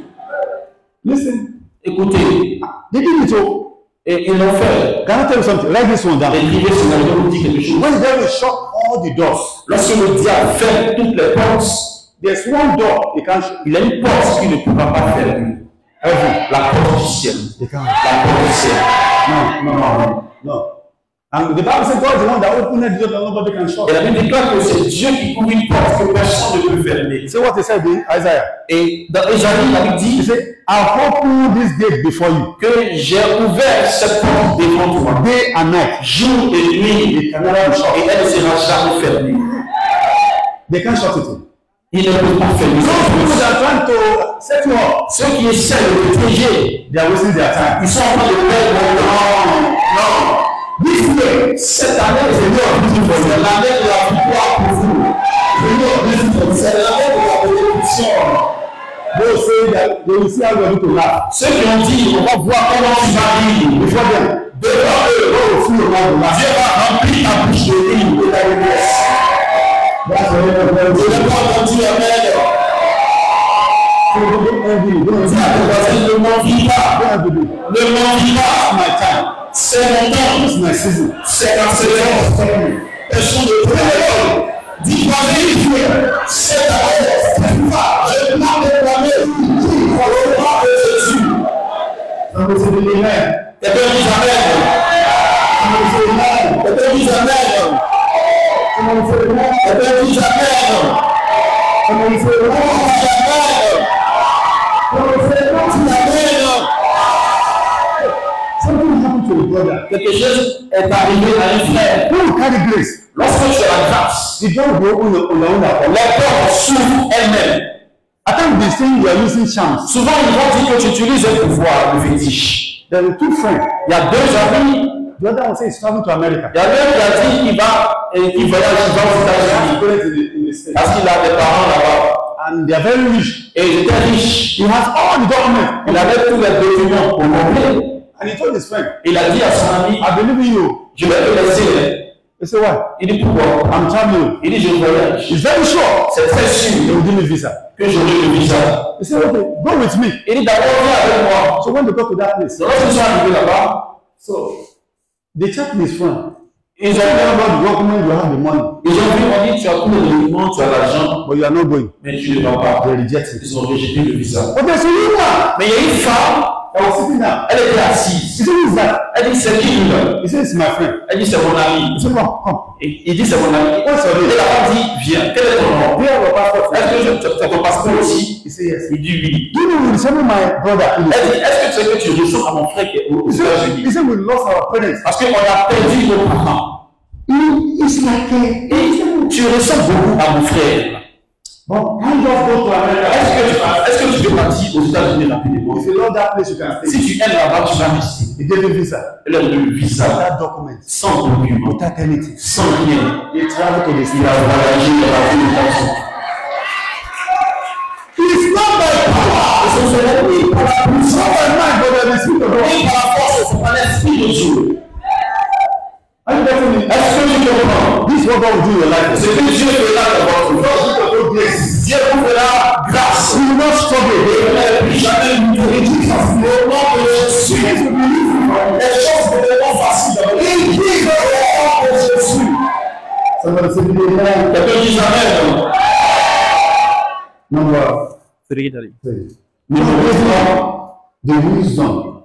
Listen. Écoutez, They did it all. et ils l'ont fait. Can I tell you something? Write this one down. Écrivez sur la vidéo, vous dit quelque chose. When the devil shut all the doors, Lorsque le diable ferme toutes les portes, there's one door he can't shut. il y a une porte qu'il ne pourra pas fermer. La porte du ciel. They can't. La porte du ciel. No. And the Bible says God is the one that opened the door that nobody can shut. Et la Bible déclare que c'est Dieu qui ouvre une porte que personne ne peut fermer. See what he said in Isaiah. Et dans Ésaïe, la Bible He dit said, I'll open this gate before you. que j'ai ouvert cette porte devant toi, Day and night. jour et nuit, They can never be et shut. elle ne sera jamais fermée. They can't shut it. Il ne peut pas fermer. Those people that are trying to set you up, Ceux qui essaient de te piéger, they are wasting their time. ils sont en train de perdre mon temps. Non. This way, Cette année, c'est l'année de la victoire pour vous. C'est l'année de la bénédiction. they say that they will see how you are going to laugh. Ceux qui ont dit, on va voir comment tu vas rire. Before them, Devant eux, God will see you how to laugh. Dieu va remplir ta bouche de rire et d'allégresse. That's the way of God. Je n'ai pas entendu Amen. Don't envy. Don't envy. Ne m'envie pas. Don't envy. Ne m'envie pas. My time. C'est mon temps. It's my season. C'est la saison. Personne ne peut l'école. Dis-moi, c'est ta raison. Je parle de la maison. Au nom de Jésus. Somebody say amen. Et bien, dis Amen. Somebody say amen. Et bien, dis Amen. Somebody say amen. Et bien, dis Amen. Somebody say amen. Something happened to a brother. Quelque chose est arrivé à un frère. When you carry grace, Lorsque tu as la grâce, the door will open on your own accord. les portes s'ouvrent elles-mêmes. I can't be saying you are using charms. Souvent, ils vont dire que tu utilises un pouvoir de fétiche. There were two friends. Il y a deux amis. The other one says he's traveling to America. Il y a l'un qui a dit qu'il voyage aux États-Unis Parents in the States. parce qu'il a des parents là-bas. And they are very rich. Et il était riche. He has all the documents. Il avait tous les documents pour montrer. And he told his friend, Il a dit à son ami, I believe in you. je vais te laisser. He said, why? Il dit pourquoi? I'm traveling. Il dit je voyage. He's very sure C'est très they sûr will give me visa. que j'aurai le visa. He said, okay, go with me. Il dit d'abord viens avec moi. So when they got to that place, Donc lorsqu'ils sont arrivés là-bas, so they checked his friend. ils He ont said, about the document, you have the money, vu, on dit tu as tous les documents, tu as l'argent, but you are not going. mais tu ne vas pas. They reject it. Ils ont rejeté le visa. But there's a woman Mais il y a une femme, that was sitting down. elle était He assise. said, who is that? Elle dit c'est qui lui-là? He said, it's my friend. Elle dit c'est mon ami. He said, come. Et il dit c'est mon ami. What's your Et name? la femme dit viens, quel est ton nom? Do you have a passport? Est-ce que tu as ton passeport aussi? He said, yes. Il dit oui. Do you know we resemble my brother? in the Elle dit est-ce que tu sais que tu ressembles à mon frère qui est aux He said, États-Unis? he said, we lost our parents. Parce qu'on a perdu nos parents. It's like Et tu ressembles beaucoup à mon frère. but I just go to America. Est-ce que tu peux partir aux États-Unis rapidement? If you love that place, you can stay. Si tu aimes là-bas, tu vas rester. He gave him visa. Elle a le visa, Without documents. sans document, Without anything. sans rien. He traveled to the Il States. a voyagé dans la ville de France. It's not by power. Ce sont les par la It's not by mind, but by the Spirit of God. et par la force, c'est par l'esprit de Dieu. Are you getting me? Est-ce que tu comprends? This is what God will do in your life. Ce que Dieu fera dans votre vie. Dieu vous fera grâce. You will not struggle. Et ne jamais lutter. Au nom de Jésus, les choses deviendront faciles dans votre vie. Au nom de Jésus. Somebody say, amen. Quelqu'un dit Amen. Number 3. The wisdom.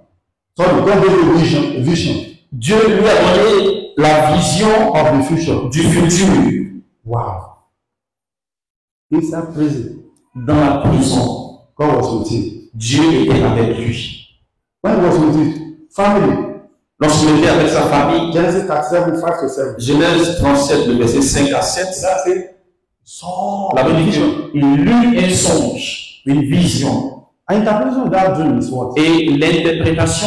Sorry, God gave you a vision Dieu lui a donné la vision of the future. du futur. Wow. Inside prison, Dans la prison, God was with him. Dieu était avec lui. When he was with his family, Lorsqu'il était avec sa famille, Genesis 37, 5 to 7. Genèse 37, le verset 5 à 7, That's it. Saw la Bible dit vision. qu'il eut un songe, une vision. An interpretation of that dream is what? Et l'interprétation,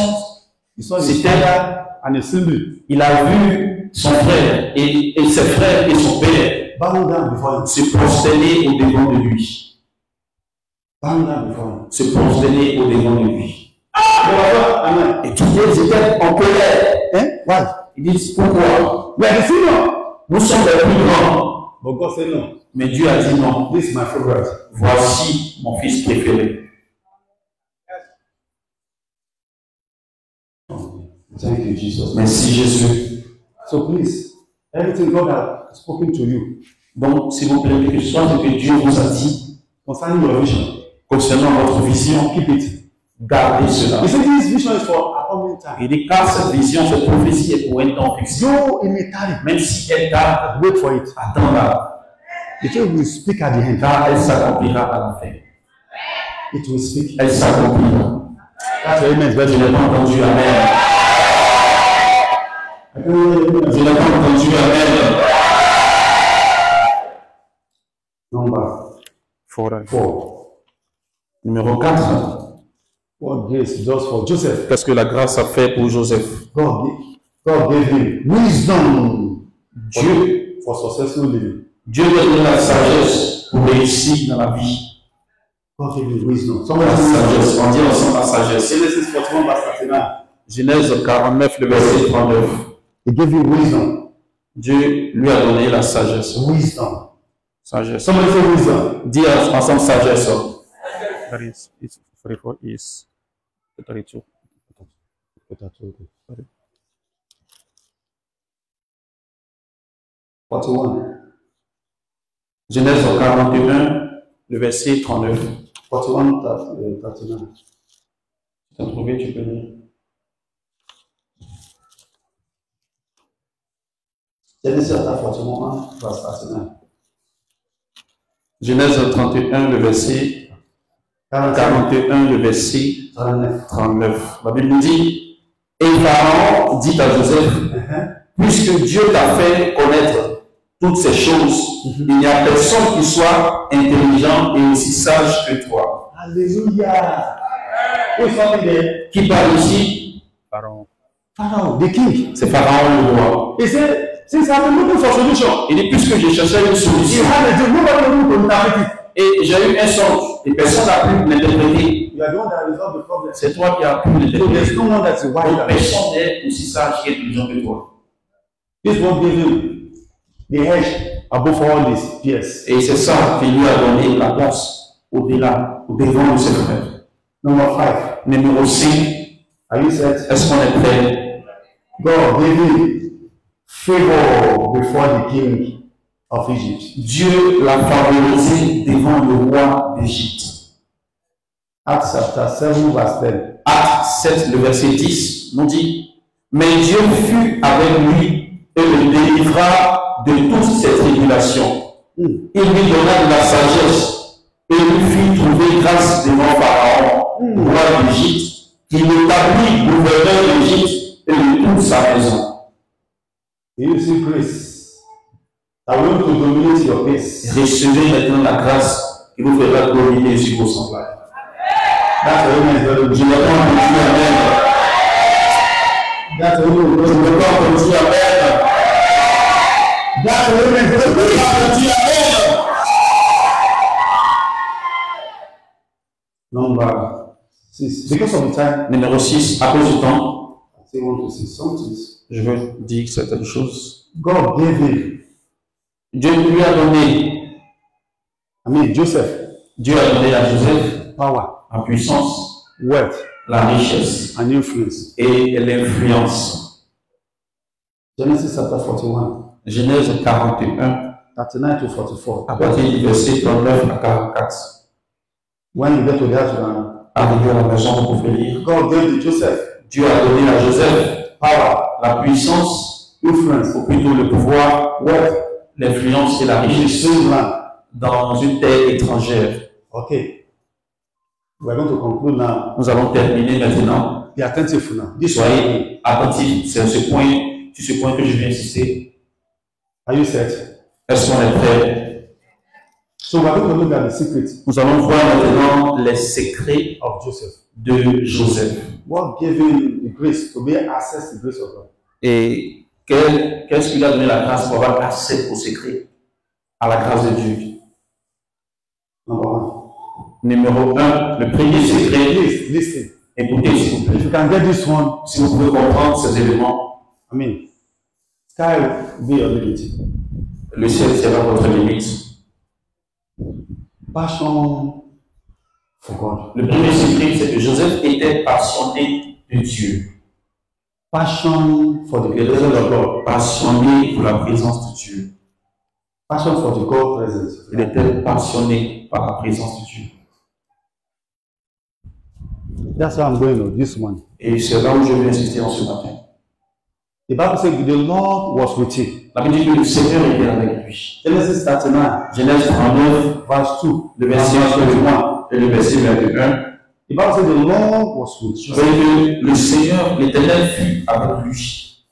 He saw the c'était, fire and a symbol. il a vu son frère et ses frères et son père bow down before him. se prosternaient au devant de lui. Bow down before him. Se prosternaient au devant de lui. Amen. Et tous ils étaient en colère. Eh? Why? Ils disent pourquoi? We are the senior. Nous sommes les plus grands. But God said no. Mais Dieu a dit non. This is my favorite. Voici mon fils préféré. Thank you, Jesus. Merci Jésus. So please, everything God has spoken to you Donc, s'il vous plaît, que ce soit ce que Dieu vous a dit concerning your vision, concernant votre vision, keep it. gardez cela. He said this vision is for appointment time. Il dit car cette vision, cette prophétie est pour un temps fixé. Though it may tarry, Même si elle tarde, wait for it. attends-la, The thing will speak at the end. car elle s'accomplira à la fin. It will speak. Elle s'accomplira. That's your amen. Je n'ai pas entendu Amen. Je n'ai pas entendu Amen. Number 4. Numéro 4. What grace does for Joseph. Qu'est-ce que la grâce a fait pour Joseph? God gave him wisdom Dieu, for successful living. Dieu lui a donné la sagesse pour réussir dans la vie. God gave him wisdom. La sagesse, on dit ensemble la sagesse. Genesis 41 verse 39. Genèse 49, le verset 39. He gave him wisdom. Dieu lui a donné la sagesse. Wisdom. Sagesse. Somebody say wisdom. Dis ensemble sagesse. That is, it's 44 is 32. 41. Genèse 41, le verset 39. 41, 39. Tu as trouvé, tu peux lire. Genesis 41 verse 39. Genèse 31, le verset 41, le verset 39. La Bible dit, et Pharaon dit à Joseph, puisque Dieu t'a fait connaître toutes ces choses, il n'y a personne qui soit intelligent et aussi sage que toi. Hallelujah. Who is talking there? Qui parle ici? Pharaoh. Pharaoh, the king. C'est Pharaon le roi. He said, since I've been looking for solution, Il dit, puisque je cherchais une you solution, had a dream, nobody knew to interpret it. et j'ai eu un songe, et personne n'a pu l'interpréter. You are the one that resolved the problem. C'est toi qui as pu So there's l'interpréter. no one that's Donc wiser. personne n'est aussi sage et intelligent que toi. This one gave him the edge above all his peers. Et c'est ça qui lui a donné la place au-delà, au devant de ses frères. Number 5. Numéro 5, Are you set? est-ce qu'on est prêt? God gave him favor before the king of Egypt. Dieu l'a favorisé devant le roi d'Égypte. Acts chapter 7 verse 10. Acte 7, le verset 10, nous dit, mais Dieu fut avec lui et le délivra de toutes ses tribulations. Il lui donna de la sagesse et lui fit trouver grâce devant Pharaon, roi d'Égypte, qui l'établit gouverneur d'Égypte et de toute sa maison. You see grace. I want to dominate your pace. Recevez maintenant la grâce qui vous fera dominer sur vos semblables. That's the amen. Je n'ai pas entendu Amen. That's the Je amen. n'ai pas entendu Amen. That's the amen. Je n'ai pas entendu Amen. Number 6. Because of the time, Numéro 6, à cause du temps, I still want to see something. je veux dire certaines choses. God gave him, Dieu lui a donné, Joseph, Dieu a donné à Joseph power, la puissance, wealth, la richesse and influence. et l'influence. Genesis chapter 41, Genèse 41, 39 to 44. à partir du verset 39 à 44. When you get to that one, Arrivé à la maison, vous pouvez lire. God gave to Joseph Dieu a donné à Joseph power, la puissance, influence, ou plutôt le pouvoir, wealth, l'influence et la in a richesse strange land. dans une terre étrangère. Okay. We're going to conclude now. Nous allons terminer maintenant. Be attentive now. This one. Soyez attentifs, c'est sur ce point que je vais insister. Are you set? Est-ce qu'on est prêt? So we're going to look at the secret Nous allons voir maintenant les secrets of Joseph. de Joseph. What gave him the grace to be access the grace of God? Et qu'est-ce qui lui a donné la grâce pour avoir accès au secret, à la grâce de Dieu? Numéro 1, le premier secret. Listen. Écoutez, s'il vous plaît. If you can get this one, Si vous pouvez comprendre ces éléments, I mean, sky will be your limit. le ciel sera votre limite. Passion for God. Le premier secret, c'est que Joseph était passionné de Dieu. Passion for the Il était presence of God. passionné pour la présence de Dieu. Passion for the God presence. Il était passionné par la présence de Dieu. That's why I'm going this morning. Et c'est là où je veux insister en ce matin. The Bible says the Lord was with him. La Bible dit que le Seigneur était avec lui. Genesis 39, Genèse 39, verse 2. le verset 21 et le verset 21. The Bible says the Lord was with Vous Joseph. voyez que le Seigneur, l'Éternel fut avec lui.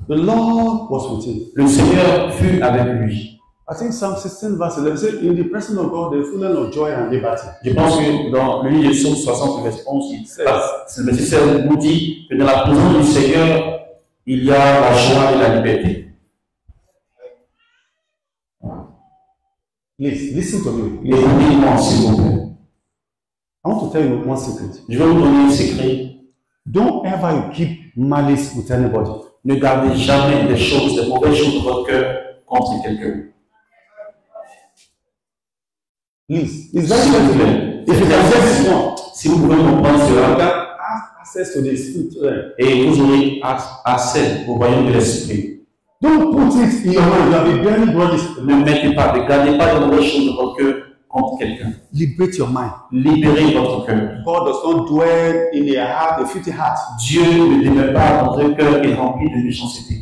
The Lord was with him. Le Seigneur fut avec lui. I think Psalm 16, verse 11 says, in the presence of God, there is fullness of joy and liberty. Je pense que dans le livre de Psaume 60, le verset 11, le verset 16 nous dit que dans la présence du Seigneur, il y a la joie et la liberté. Please, listen to me. Écoutez-moi, s'il vous plaît. I want to tell you one secret. Je vais vous donner un secret. Don't ever you keep malice with anybody. Ne gardez jamais des choses, des mauvaises choses dans votre cœur contre quelqu'un. Please, it's very simple. If you can get this one, Si vous pouvez comprendre you cela, can have access to the Spirit. et vous aurez accès au royaume de l'esprit. Don't put it in your mind. You have been bearing grudges. Ne mettez pas, ne gardez pas de mauvaises choses dans votre cœur contre quelqu'un. Liberate your mind. Libérez votre cœur. God does not dwell in a heart, a filthy heart. Dieu ne demeure pas dans un cœur qui est rempli de méchanceté.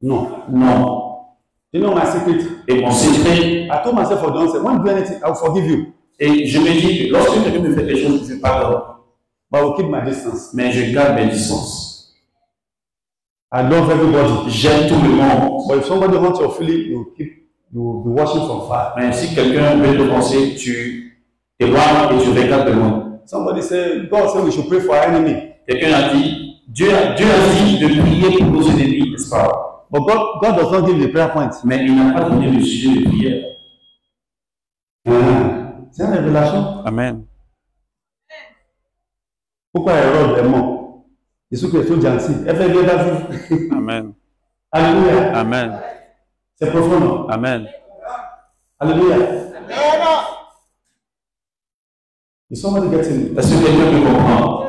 No. Non. You know my secret? Et mon secret, I told myself for the onset, when you do anything, I will forgive you. et je me dis que lorsque quelqu'un me fait quelque chose, je pardonne, But I will keep my distance. mais je garde mes distances. I love everybody. J'aime tout le monde. But if somebody wants your feeling, you will be watching from far. Mais si quelqu'un veut te penser, tu t'éloignes et tu regardes de loin. Somebody said, God said we should pray for our enemy. Quelqu'un a dit, Dieu a dit de prier pour nos ennemis, n'est-ce pas? But God does not give the prayer point. Mais il n'a pas donné le sujet de prière. C'est une révélation. Amen. Pourquoi Hérode est mort? Il se trouve gentil. Elle fait bien la vie. Amen. Alléluia. Amen. C'est profond, non? Amen. Alléluia. Is somebody getting it? Est-ce que quelqu'un peut comprendre?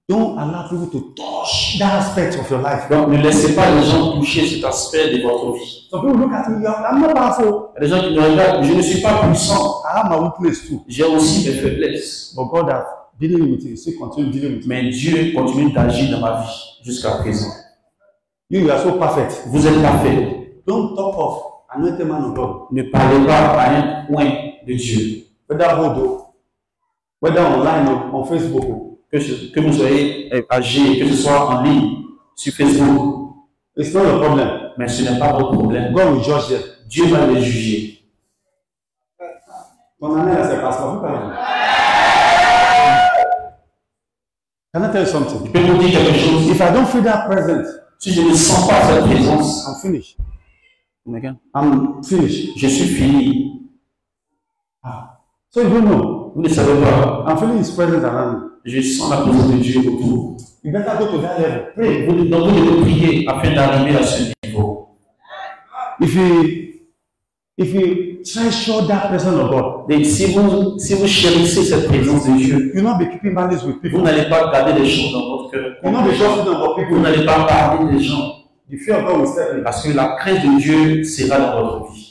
Don't allow people to touch that aspect of your life. Donc, ne laissez pas les gens toucher cet aspect de votre vie. Some people look at me, I'm not powerful. Il y a des gens qui me regardent, je ne suis pas puissant. I have my weakness too. J'ai aussi mes faiblesses. But God has dealing with it. Still continue dealing with it. Mais Dieu continue d'agir dans ma vie jusqu'à présent. You are so perfect. Vous êtes parfait. Don't talk of anointed man of God. Ne parlez pas à un point de Dieu. Whether Hodo, whether online or on Facebook. Que vous soyez âgé, que ce soit en ligne, sur Facebook. It's not your problem. Mais ce n'est pas votre problème. God will judge them. Dieu va les juger. Ton année là, c'est pas ça. Can I tell you something? Je peux vous dire quelque chose. If I don't feel that present, Si je ne sens pas cette présence, I'm finished. Again. I'm finished. je suis fini. So you don't know. Vous ne savez pas. I'm feeling His presence around me. Je sens la présence de Dieu autour. You better go to that level. Pray. Donc vous devez prier afin d'arriver à ce niveau. If you treasure that presence of God, Et si vous chérissez cette présence de Dieu, you'll not be keeping malice with vous people. n'allez pas garder des choses dans votre cœur. You'll not be trusting about Vous people. n'allez pas parler des gens. The fear of God will step in. Parce que la crainte de Dieu sera dans votre vie.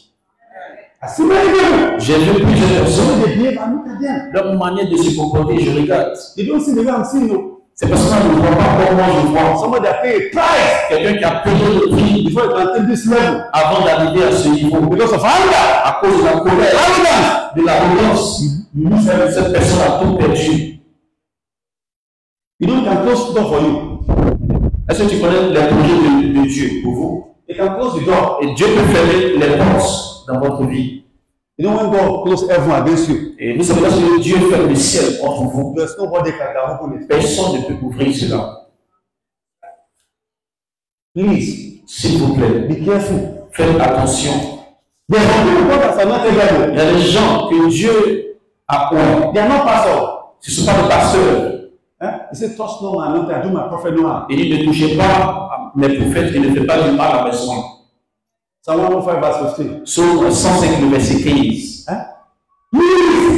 I see many people. J'ai vu plusieurs So personnes, they behave, I look at them. leur manière de se comporter, je regarde. They don't see the way I'm seeing you. C'est parce qu'on ne voit pas comme moi je vois. Somebody that pay a price Quelqu'un qui a payé le prix before you can take this level avant d'arriver à ce niveau. because of anger. À cause de la colère, de l'arrogance, cette personne a tout perdu. You know, they can close the door for you. Est-ce que tu connais les projets de Dieu pour vous? They can close the door. Et Dieu peut fermer les portes dans votre vie. You know, when God close heaven against you, Et vous savez que Dieu ferme le ciel contre vous. there's nobody that can open it. Personne ne peut ouvrir cela. Please, s'il vous plaît, Be careful. faites attention. There are some people that are not Il y able. a des gens que Dieu a oint. They are not pastors. Ce ne sont pas des pasteurs. Hein? He said, touch no man, not I do my prophet no harm. Il dit ne touchez pas à mes prophètes et ne faites pas du mal à mes soins. Psalm 105 verse 15. Psaume 105, le verset 15. Hein?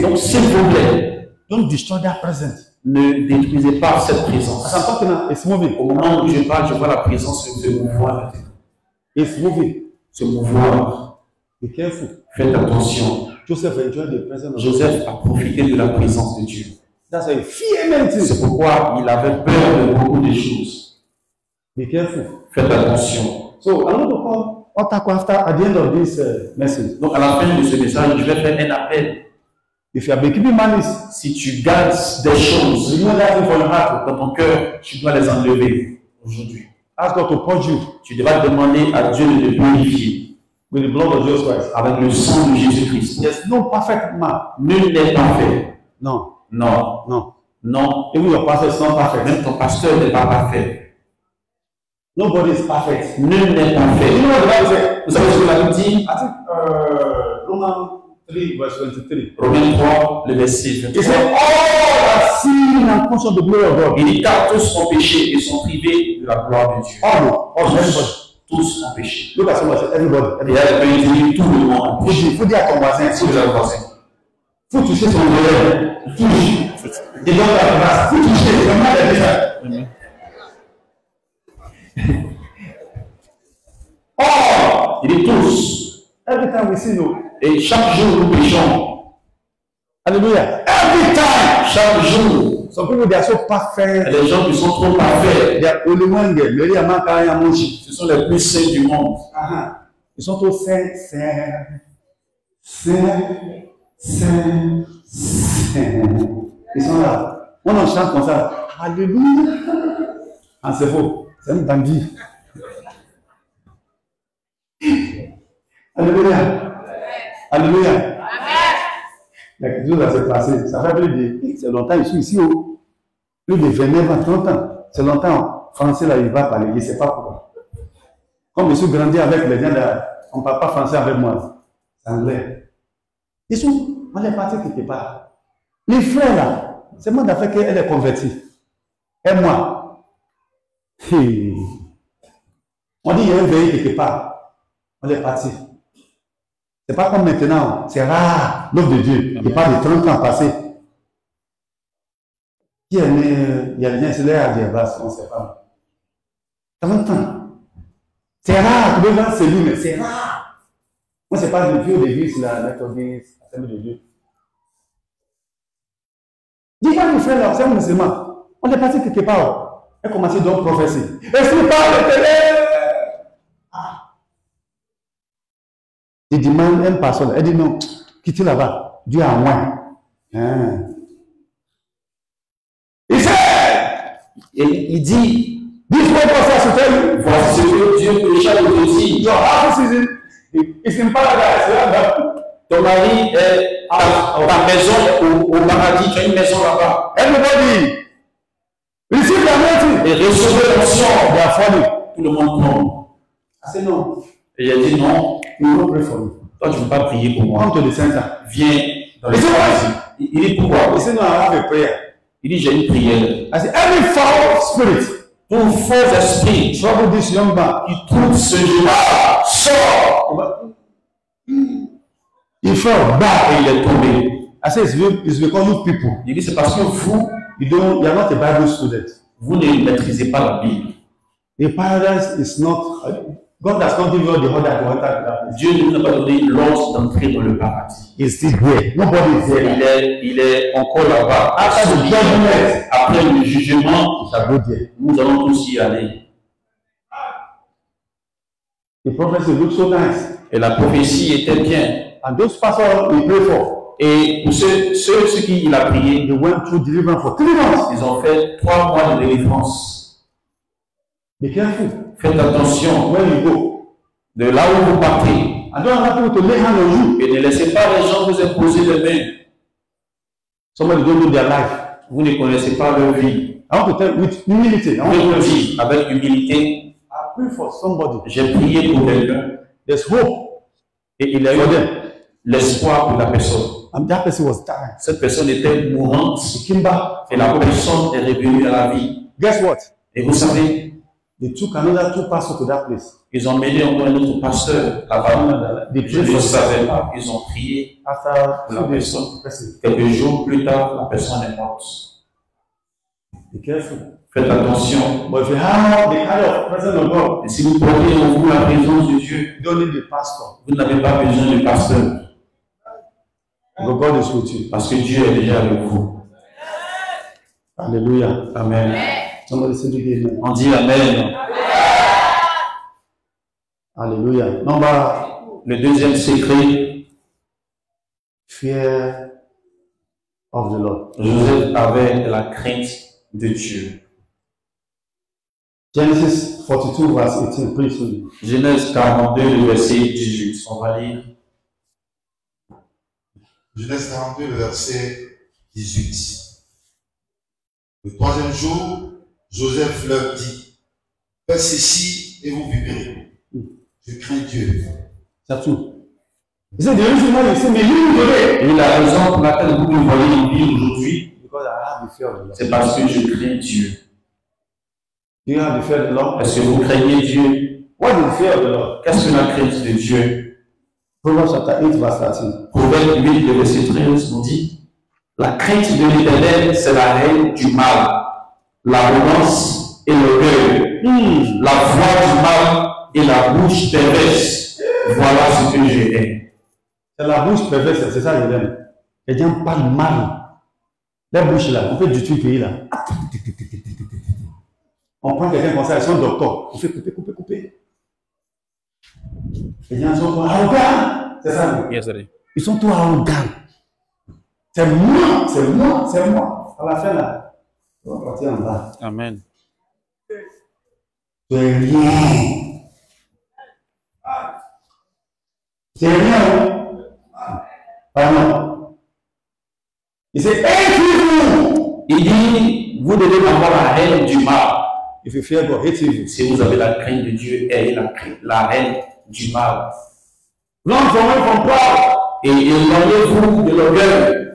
Donc, s'il vous plaît, Don't destroy that present. ne détruisez pas cette As présence. I'm talking now, it's moving. Au moment où je parle, je vois la présence se mouvoir. It's moving. Se mouvoir. Be careful. Faites attention. Joseph enjoyed the presence of God. Joseph a profité de la présence de Dieu. That's a fear many C'est things. pourquoi il avait peur de beaucoup de choses. Be careful. Faites attention. So I'm going to call Otako after at the end of this message. Donc, à la fin de ce message, je vais faire un appel. If you have been keeping malice, Si tu gardes des choses remove that thing from your heart. dans ton cœur, tu dois les enlever aujourd'hui. Ask God to purge you Tu devras demander à Dieu de te purifier with the blood of Jesus Christ. avec le sang de Jésus-Christ. There's no perfect man. Nul n'est parfait. No, Non, no. non. Even your pastor is not perfect. Même ton pasteur n'est pas parfait. Nobody is perfect. Nul n'est parfait. You know what the Bible says? Vous savez ce que la Bible dit? I think Romans 3 verse 23. Romains 3, le verset It 23. says, all are sin and conscious of the glory of God. Il dit car tous ont péché et sont privés de la gloire de Dieu. All, everybody. Tous ont péché. Look at somebody, say, everybody. Et là, il peut dire tout le monde. Faut dire à ton voisin, Si vous avez pensé. faut toucher son oreille. Touche. Et donc, la grâce, faut toucher. C'est comme ça, il a dit ça. Or, il dit tous. Every time we sin, no. Et chaque jour nous péchons. Hallelujah. Every time. Chaque jour. Some people, they are so Il y a perfect. des gens qui sont trop parfaits. They are only one girl. Mary Amaka Yamoshi. Ce sont les plus saints du monde. Ils sont tous saints, saints, saints, saints, saints. Ils sont là. On en chante comme ça. Alléluia. Ah, c'est faux. C'est un bandit. Alléluia. Alléluia. Il y a quelque chose à se passer. Ça fait plus de... C'est longtemps, je suis ici. Plus de 29 ans, 30 ans. C'est longtemps. Français, là, il va parler. Je ne sais pas pourquoi. Comme je suis grandi avec les gens, là, on ne parle pas français avec moi. C'est anglais. Ils sont... On est parti quelque part. Les frères, là, c'est moi d'affaire qu'elle est convertie. Et moi. Hey. On dit il y a un veillé quelque part. On est parti. C'est pas comme maintenant, c'est rare, l'œuvre de Dieu. Il parle de 30 ans passés. Qui est né, il y a des gens qui sont là à Diabas, on ne sait pas. 30 ans. C'est rare, tu peux voir c'est lui, mais c'est rare. Moi, c'est pas le vieux de l'église, la méthodiste, la famille de Dieu. Dis-moi, mes frères, là, c'est un musulman. On est parti quelque part. Elle a commencé donc à prophétie. Et c'est pas le télé. Il demande une personne. Elle dit non, quittez là-bas. Dieu a moins. Et il dit, this way was to tell you. voici ce que Dieu pécha de dire. Your house is in paradise. Ton mari est à ta maison au paradis, tu as une maison là-bas. Everybody, receive the anointing. Et recevez l'onction. They are falling. Tout le monde non. I said no. Et il a dit non, We will pray for you. toi tu ne veux pas prier pour moi. Come to the center. Viens dans le Et c'est paradis. Il dit pourquoi? He said no, I have a prayer. Il dit j'ai une prière. I said every foul spirit Tout faux esprit trouble this young man. qui trouve ce jeune-là sort. He fell back. Et il est tombé. I said it's because you people, Il dit c'est parce que vous you are not a Bible student. ne maîtrisez pas la Bible. The paradise is not, God has not given you the order to enter that place. Dieu ne nous a pas donné l'ordre d'entrer dans le paradis. It's still there. Nobody is there. Il est encore là-bas. After the judgment, Après le jugement, we shall go there. nous allons tous y aller. The prophecy looks so nice. Et la prophétie était bien. And those pastors we pray for, Et pour ceux qui il a prié, they went through deliverance for 3 months. ils ont fait 3 mois de délivrance. Be careful Faites attention where you go. de là où vous partez. I don't allow people to lay hands on you. Et ne laissez pas les gens vous imposer les mains. Somebody don't know their life. Vous ne connaissez pas leur vie. I want to tell you with humility. I Je want vous to le dis avec humilité. prayed for somebody. J'ai prié pour quelqu'un There's hope. et il a eu l'espoir pour la personne. And that person was dying. Cette personne était mourante He came back. et la personne est revenue à la vie. Guess what? Et vous savez, They took another 2 pastors to that place. ils ont mené encore un autre pasteur là-bas. Je ne savais pas. Ils ont prié After pour la 2 days, personne. the person. Quelques jours plus tard, la personne est morte. Be careful. Faites attention. But if you have the kind of presence of God, Et si vous portez en vous la présence de Dieu, you don't need the pastor. vous n'avez pas besoin de pasteur. Because God is with you. Parce que Dieu est déjà avec vous. Hallelujah. Amen. Somebody say it amen. On dit Amen. Hallelujah. Le deuxième secret, Fear of the Lord. Joseph avait la crainte de Dieu. Genesis 42 verse 18. Please read. Genèse 42, le verset 18. On va lire. Genèse 42, le verset 18. Le 3e jour, Joseph leur dit, faites ceci et vous vivrez. Je crains Dieu. C'est tout. Il said, the reason why you say, mais lui, Et la raison pour laquelle vous me voyez vivre aujourd'hui, because I have the fear of the Lord. c'est parce que je crains Dieu. Do you have the fear of the Lord? Est-ce que vous craignez Dieu? What is the fear of the Lord? Qu'est-ce que la crainte de Dieu? Proverbs chapter 8 verse 13. Proverbe 8, le verset 13 nous dit, la crainte de l'Éternel, c'est la haine du mal, l'arrogance et l'orgueil, la voix du mal et la bouche perverse. Voilà ce que je hais. C'est la bouche perverse, c'est ça que j'aime. Les gens parlent mal. La bouche là, on fait du tout pays là. On prend quelqu'un comme ça, ils sont docteurs. On fait couper. Les gens sont trop arrogants. C'est ça. Yes, sir. Ils sont trop arrogants. C'est moi. À la fin là, on va partir en bas. Amen. C'est rien. C'est rien. Pardon. Il s'est écrivez-vous. Il dit, vous devez avoir la haine du mal. If you fear God, hate evil. Si vous avez la crainte de Dieu, ayez la haine du mal. Run from pride. Et éloignez-vous de l'orgueil,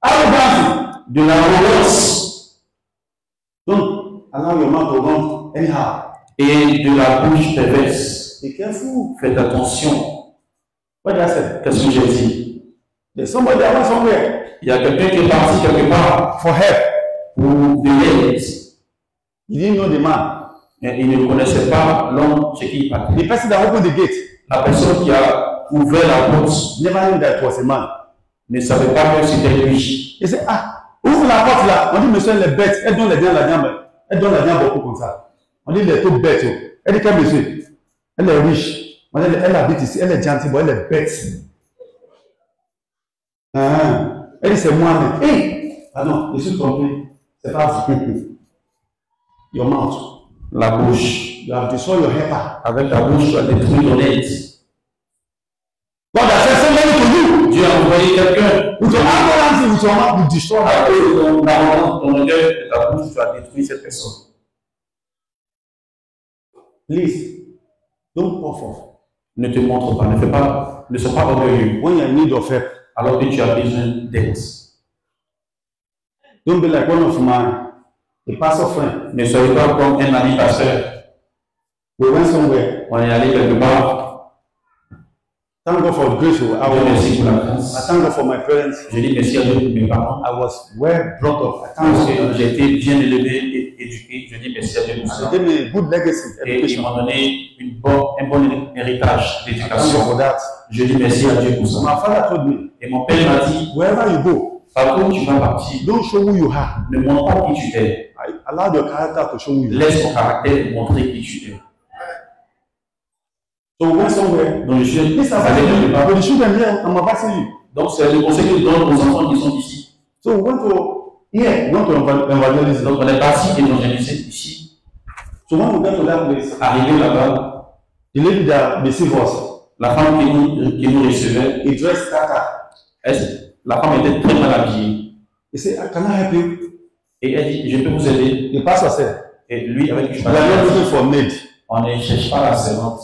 Arrogance. de l'arrogance Don't allow your mouth to run anyhow. et de la bouche perverse. Be careful. Faites attention. What did I say? Qu'est-ce que j'ai dit? There's somebody that went somewhere Il y a quelqu'un qui est parti quelque part for help. pour de l'aide. He didn't know the man. Mais il ne connaissait pas l'homme chez qui il partait. The person that opened the gate La personne qui a ouvert la porte never knew that it was a man. ne savait pas que c'était lui. Il said, ouvre la porte là. On dit, monsieur, elle est bête. Elle donne la jambe. Elle donne la jambe beaucoup comme ça. On dit, elle est toute bête. Elle dit, quel monsieur? Elle est riche. Elle habite ici. Elle est gentille, mais elle est bête. Elle dit, c'est moi. Hey! Pardon, je suis trompé. C'est pas vous. Your mouth. La bouche. You have destroyed your helper. Avec la bouche, tu as détruit ton aide. God has sent somebody to you. Dieu a envoyé quelqu'un. With your arrogance, with your mouth, you destroy her. À cause de ton arrogance, ton orgueil et ta bouche, tu as détruit cette personne. Please, don't puff off. Ne te montre pas, ne sois pas orgueilleux. When you're in need of help, Alors que tu as besoin d'aide. don't be like one of a pastor friend. Ne soyez pas comme un ami pasteur. We went somewhere. On est allé quelque part. Thank God for grace. Dieu merci pour la grâce. I thank God for my parents. Je dis merci à Dieu pour mes parents. I was well brought up. I thank Parce God. que j'ai été bien élevé et éduqué. Je dis merci à Dieu pour ça. They gave me a good legacy. Et ils Education. m'ont donné un bon héritage I thank God d'éducation. for that. Je dis merci à Dieu pour ça. My father told me, Et mon père m'a dit, wherever you go, partout où tu vas partir, don't show who you are. ne montre pas qui tu es. Allow your character to show who you are. Laisse ton caractère montrer qui tu es. So we went somewhere. Donc je suis This is allé quelque part. but the children here, I'm advising you. Donc c'est le conseil que je donne aux enfants qui sont ici. So we went to evangelism. Donc on est parti évangéliser ici. So when we got to that place, Arrivé là-bas, the lady that received us, la femme qui nous recevait, he dressed Tata. la femme était très mal habillée. He said, can I help you? Et elle dit, je peux vous aider. The pastor said, Et lui, avec qui je we are not parlais, looking for maid. On ne cherche pas la servante.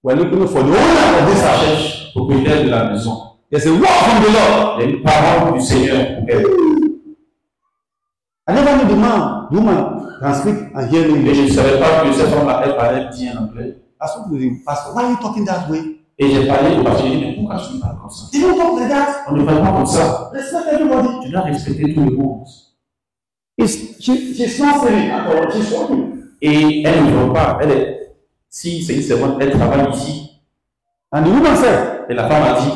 We're looking for the owner of this On house. cherche le propriétaire de la maison. There's a word from the Lord. Il y a une parole du Seigneur pour elle. I never knew the woman can speak and hear Et je English. ne savais pas que cette femme-là, elle parlait bien anglais. I spoke to the pastor. Why are you talking that way? Et j'ai parlé au pasteur, j'ai dit, mais pourquoi tu parles comme ça? They don't talk like that. On ne parle pas comme ça. Respect everybody. Tu dois respecter tout le monde. She's not saying at all. She's working. Et elle ne veut pas. Elle est, si c'est une servante, elle travaille ici. And the woman said, Et la femme a dit,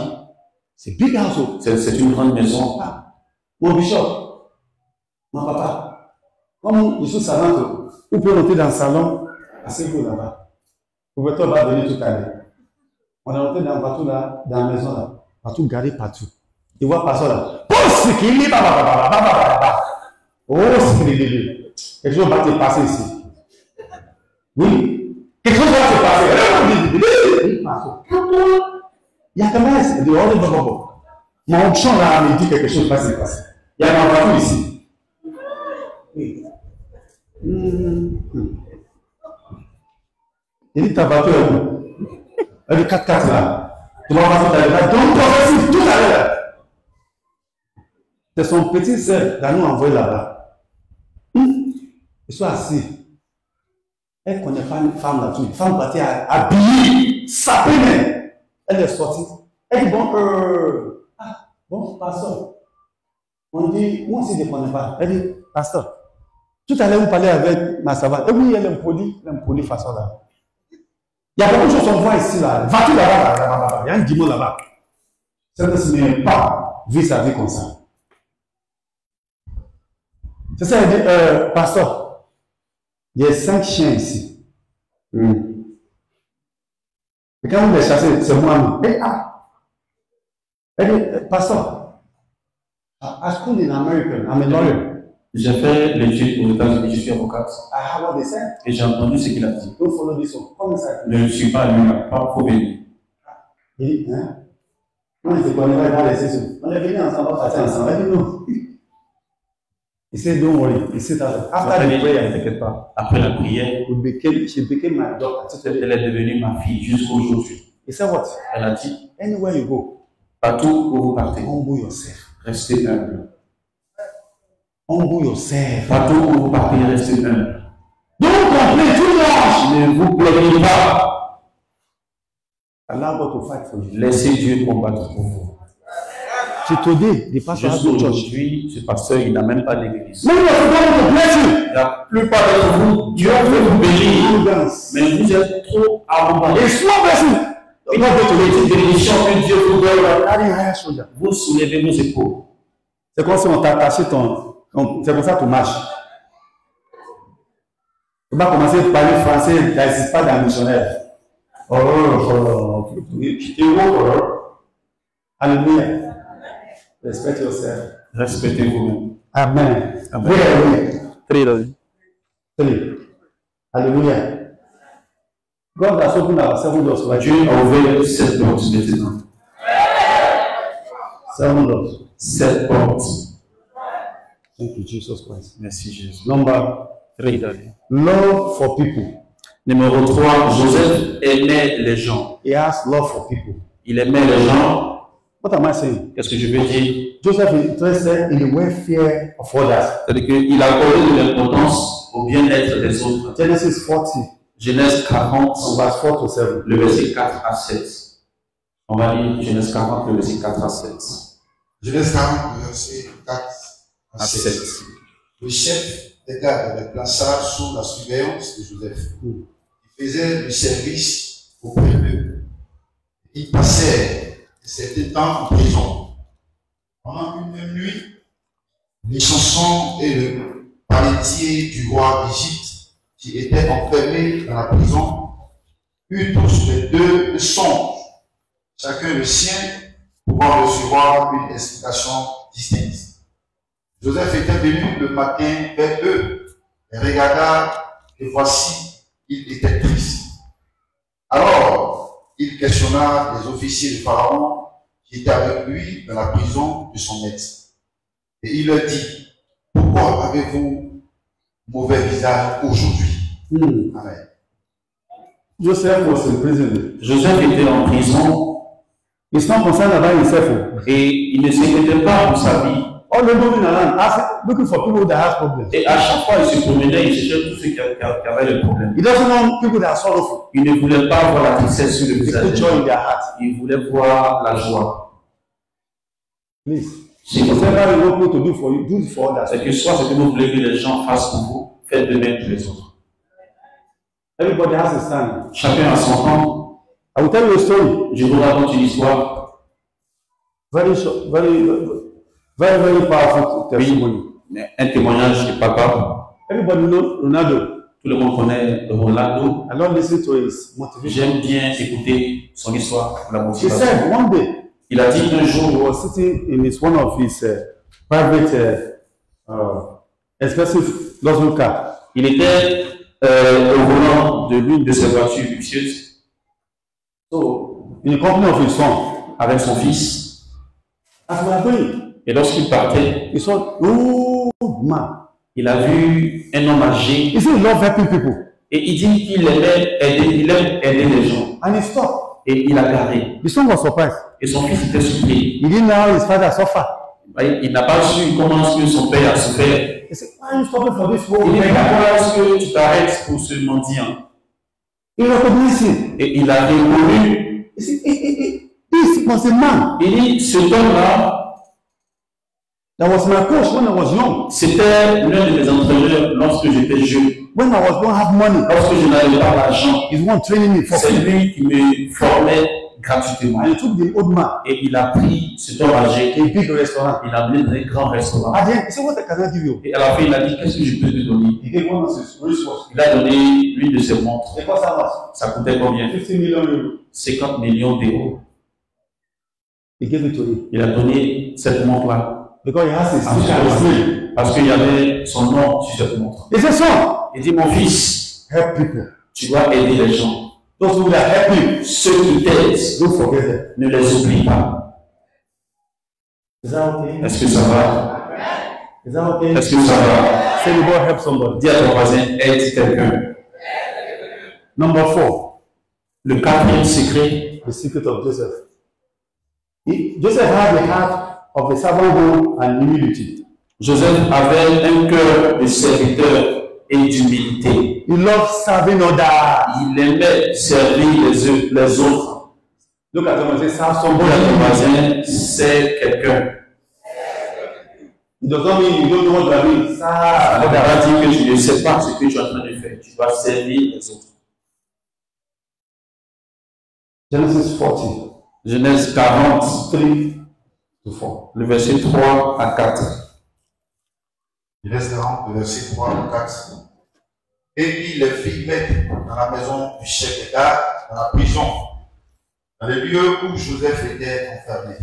it's a big household. c'est une grande maison. Mon bishop, mon papa, comme je suis savant, vous pouvez rentrer dans le salon, asseyez-vous là-bas. Vous pouvez pas venir tout à l'heure. On est rentré dans le bateau là, dans la maison là, bateau garé partout. Tu vois pas ça là. Oh, c'est qu'il est, oh, c'est qu'il est. Quelque chose va se passer ici. Oui. Quelque chose va se passer. Il y a quand même des ordres de bobo. Mon onction là me dit quelque chose va se passer. Il y a un bateau ici. Oui. Il dit ta voiture est où? Elle dit 4x4 là. Tu vas passer ta vie. Donc, prophétie tout à l'heure. C'est son petit sœur qui nous envoyé là-bas. Ils sont assis. Elle ne connaît pas une femme là-dessus. Une femme partie habillée, sapée même. Elle est sortie. Elle dit bon, pasteur. On dit, moi aussi je ne connais pas. Elle dit, pasteur, tout à l'heure vous parlez avec ma savate. Et oui, elle est polie façon là. Il y a beaucoup de choses qu'on voit ici là. Va-tu là-bas, il y a un démon là-bas. Ça ne se met pas vivre sa vie comme ça. C'est ça, elle dit, pasteur, il y a 5 chiens ici. Et quand vous les chassez, c'est moi. Elle dit, pasteur, I school in America, I'm a lawyer. J'ai fait l'étude aux États-Unis, je suis avocate. I have what they said. Et j'ai entendu ce qu'il a dit. Don't follow this one. Come inside. Ne suis pas lui, pas provenir. Il dit, hein? On ne se connaît pas dans les sessions. On est venu ensemble, on va passer ensemble. Elle dit non. Il dit, don't worry. Il dit, after the prayer, t'inquiète pas. Après la prière, she became my daughter. elle est devenue ma fille jusqu'au aujourd'hui. He said what? Elle a dit, Anywhere you go, partout où vous partez, humble yourself. restez humble. Humble yourself. Partout où vous partez, restez humble. Don't complain too much. Ne vous plaignez pas. Allow God to fight for you. Laissez Dieu combattre pour vous. Today, the pastor has no church. Aujourd'hui, ce pasteur, il n'a même pas d'église. Many of you want to bless you. La plupart d'entre vous, Dieu veut vous bénir. Mais vous êtes trop arrogants. A small blessing. Une petite bénédiction que Dieu vous donne. Vous soulevez vos épaules. C'est comme si on t'a attaché ton. C'est comme ça que tu marches. Tu vas commencer à parler français, il n'existe pas dans le missionnaire. Alléluia. Respect yourself. Respectez-vous. Amen. Amen. Three. Hallelujah. God has opened our 7 doors. Dieu a ouvert 7 portes maintenant. 7 doors. 7 portes. Thank you, Jesus Christ. Merci Jésus. Number 3. Love for people. Numéro 3, Joseph aimait les gens. He has love for people. Il aimait les gens. What am I saying? Qu'est-ce que je veux dire? Joseph is interested in the welfare of others. C'est-à-dire qu'il a accordé de l'importance au bien-être des autres. Genesis 40, Genèse 40, verse 4 to 7. le verset 4 à 7. On va lire Genèse 40, le verset 4 à 7. Genèse 40, verset 4 à 7. 7. Le chef des gardes les plaça sous la surveillance de Joseph. Il faisait le service auprès d'eux. Il passait un certain temps en prison. Pendant une même nuit, les chansons et le palettier du roi d'Égypte, qui était enfermé dans la prison, eurent tous les deux le songe, chacun le sien, pouvant recevoir une explication distincte. Joseph était venu le matin vers eux et regarda, et voici, il était triste. Alors, il questionna les officiers de Pharaon qui étaient avec lui dans la prison de son maître. Et il leur dit, pourquoi avez-vous mauvais visage aujourd'hui? Amen. Joseph was in prison. Joseph était en prison He's not concerned about himself. et il ne s'inquiétait pas pour sa vie. All the moving around, looking for people that have problems. Et à chaque fois, il se promenait, il cherchait tous ceux qui avaient des problèmes. He doesn't want people that are sorrowful. Il ne voulait pas voir la tristesse sur le They visage. put joy in their heart. Il voulait voir la joie. Please. C'est Whatever you want people to do for you, do it for others. que soit ce que vous voulez que les gens fassent pour vous, faites de même pour les autres. Everybody has a stand. Chacun a son temps. I will tell you a story. Je vous raconte une histoire. Very short, very powerful testimony. Un témoignage de papa. Everybody knows Ronaldo. Tout le monde connaît Ronaldo. I don't listen to his motivation. J'aime bien écouter son histoire, la He motivation. said one day Il a dit un he jour, was sitting in one of his private expensive luxury car. il était au volant de l'une de ses voitures luxueuses So in the company of his son, avec son fils. as we are going, Et lorsqu'il partait, he saw old man. il a vu un homme âgé He said he love helping people, et il dit qu'il aimait aider les gens. and he stopped. Et il a garé. The son was surprised. Et son fils était surpris. He didn't know how his father suffered. Il n'a pas su comment est-ce que son père a souffert. He said, "Why are you stopping for this Il old dit, man?" pourquoi est-ce que tu t'arrêtes pour ce mendiant? He recognized him. Et il a reconnu. He said, "This was a man Il dit, cet homme-là, that was my coach when I was young. c'était l'un de mes entraîneurs lorsque j'étais jeune. When I don't have money, Lorsque je n'avais pas d'argent, he's one training me for c'est free." lui qui me formait gratuitement. And he took the old man Et il a pris cet homme âgé, to a big restaurant. il l'a amené dans un grand restaurant. At the end, he said, "What can I give you?" Et à la fin, il a dit, qu'est-ce que je peux te donner? He gave one of his wristwatches. Il a donné l'une de ses montres. It cost how much? Ça coûtait combien? 50 million euros. 50 millions d'euros. He gave it to him Il a donné cette montre-là. because he has his sticker on his name. Parce qu'il y avait son nom sur cette montre. He said, "Son, Il dit, mon fils, help people. tu dois aider les gens. Those who that help you, Ceux qui t'aident, don't forget them." ne les oublie pas. Is that okay? Est-ce que ça va? Is that okay? Est-ce que ça va? Say the Lord help somebody. Dis à ton voisin, aide quelqu'un. Number 4, Le quatrième secret, the secret of Joseph. Joseph had the heart of a servant and humility. Joseph avait un cœur de serviteur et d'humilité. He loved serving others. Il aimait servir les autres. Look at someone and say, serve Dis à ton somebody. voisin, c'est quelqu'un. It does not mean you don't know what you are doing. Serve Ça ne veut others. pas dire que tu ne sais pas ce que tu es en train de faire. Tu dois servir les autres. Genesis 40, Genèse 40, 3 to 4. le verset 3 à 4. Genèse 40, verset 3 à 4. Et il les fit mettre dans la maison du chef d'État, dans la prison, dans les lieux où Joseph était enfermé.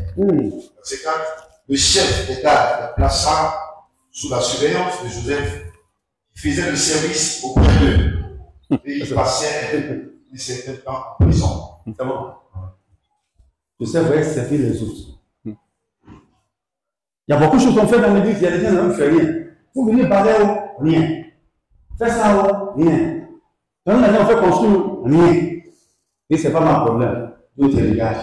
Verset 4. Le chef d'État les plaça sous la surveillance de Joseph, qui faisait le service auprès d'eux. Et il passait un certain temps en prison. C'est bon. Joseph va servir les autres. Il y a beaucoup de choses qu'on fait dans l'église, il y a des gens qui ne font rien. Vous venez parler au rien. Fais ça au rien. Quand on a fait construire rien. Et ce n'est pas mon problème. Dieu te dégage.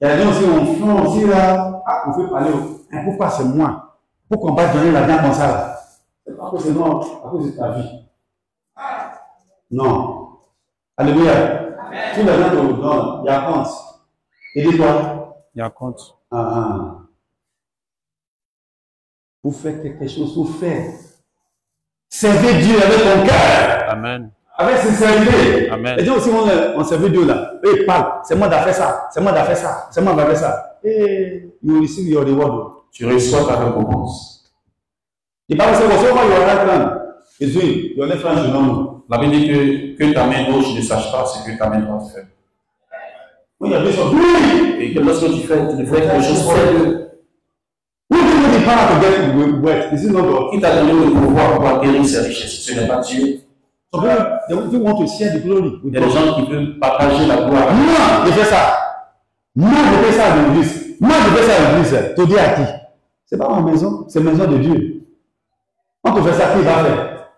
Il y a des gens aussi, on fait aussi là, on fait parler au. Pourquoi c'est moi? Pourquoi on va donner l'argent comme ça là? C'est pas parce que non, à cause de ta vie. Non. Alléluia. Tout l'argent qu'on vous donne, il y a compte. Et dis-toi. Il y a un compte. Vous faites quelque chose, vous faites. Servez Dieu avec ton cœur. Amen. Avec sincérité. Amen. Et donc, si on servait Dieu là, eux ils parlent, c'est moi d'affaire ça, c'est moi d'affaire ça, c'est moi d'affaire ça. Et you receive your reward. Tu reçois ta récompense. The Bible says, whatever your right hand is doing, your left hand should not know. La Bible dit que ta main gauche ne sache pas ce que ta main droite fait. When you are doing something, Et que lorsque tu ne fais quelque chose pour Dieu, who give you the power to get wealth? Is it not God? qui t'a donné le pouvoir pour acquérir ces richesses? Ce n'est pas Dieu. Some people, they want to share the glory with Il y a des God. gens qui veulent partager la gloire. Moi, je fais ça. Moi, je fais ça à l'église. Moi, je fais ça à l'église. Tu dis à qui? C'est pas ma maison, c'est la maison de Dieu. On te fait ça, qui va faire?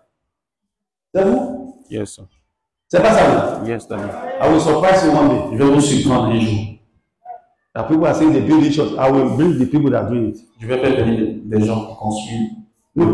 C'est vous? Yes, sir. C'est pas ça. Yes, Daddy. I will surprise you one day. Je vais vous surprendre un jour. The people are saying they build the church. I will bring the people that are doing it. Je vais faire venir des gens pour construire. No,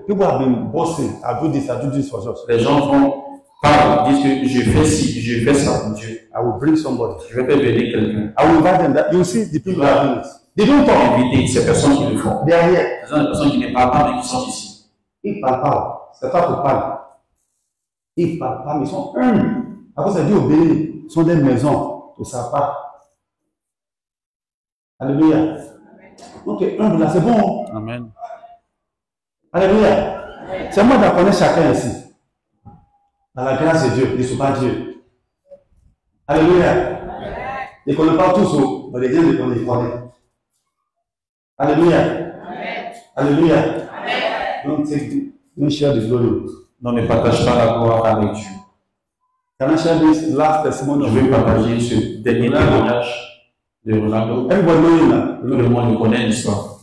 people have been boasting. I do this for us. Les gens parlent, disent que je fais ci, je fais ça pour Dieu. I will bring somebody. Je vais faire venir quelqu'un. I will invite them. That you see the people that are doing it. They don't talk. Inviter ces personnes qui le font. They are here. Ce sont des personnes qui ne parlent pas mais qui sont ici. Ils parlent pas. C'est pas pour parler. Ils parlent pas, mais ils sont humbles. Après, ça dit obéir. Ils sont des maisons. Tout ça pas. Alléluia. Ok, humble là, c'est bon. Amen. Alléluia. C'est moi qui connais chacun ici. Dans la grâce de Dieu, ils ne sont pas Dieu. Alléluia. Ils ne connaissent pas tous, mais les gens les connaissent. Alléluia. Alléluia. Don't share the glory. Non, ne partage pas la gloire avec Dieu. Can I share this last testimony? Je vais partager ce dernier témoignage de Ronaldo. Everybody knows him now. Tout le monde connaît l'histoire.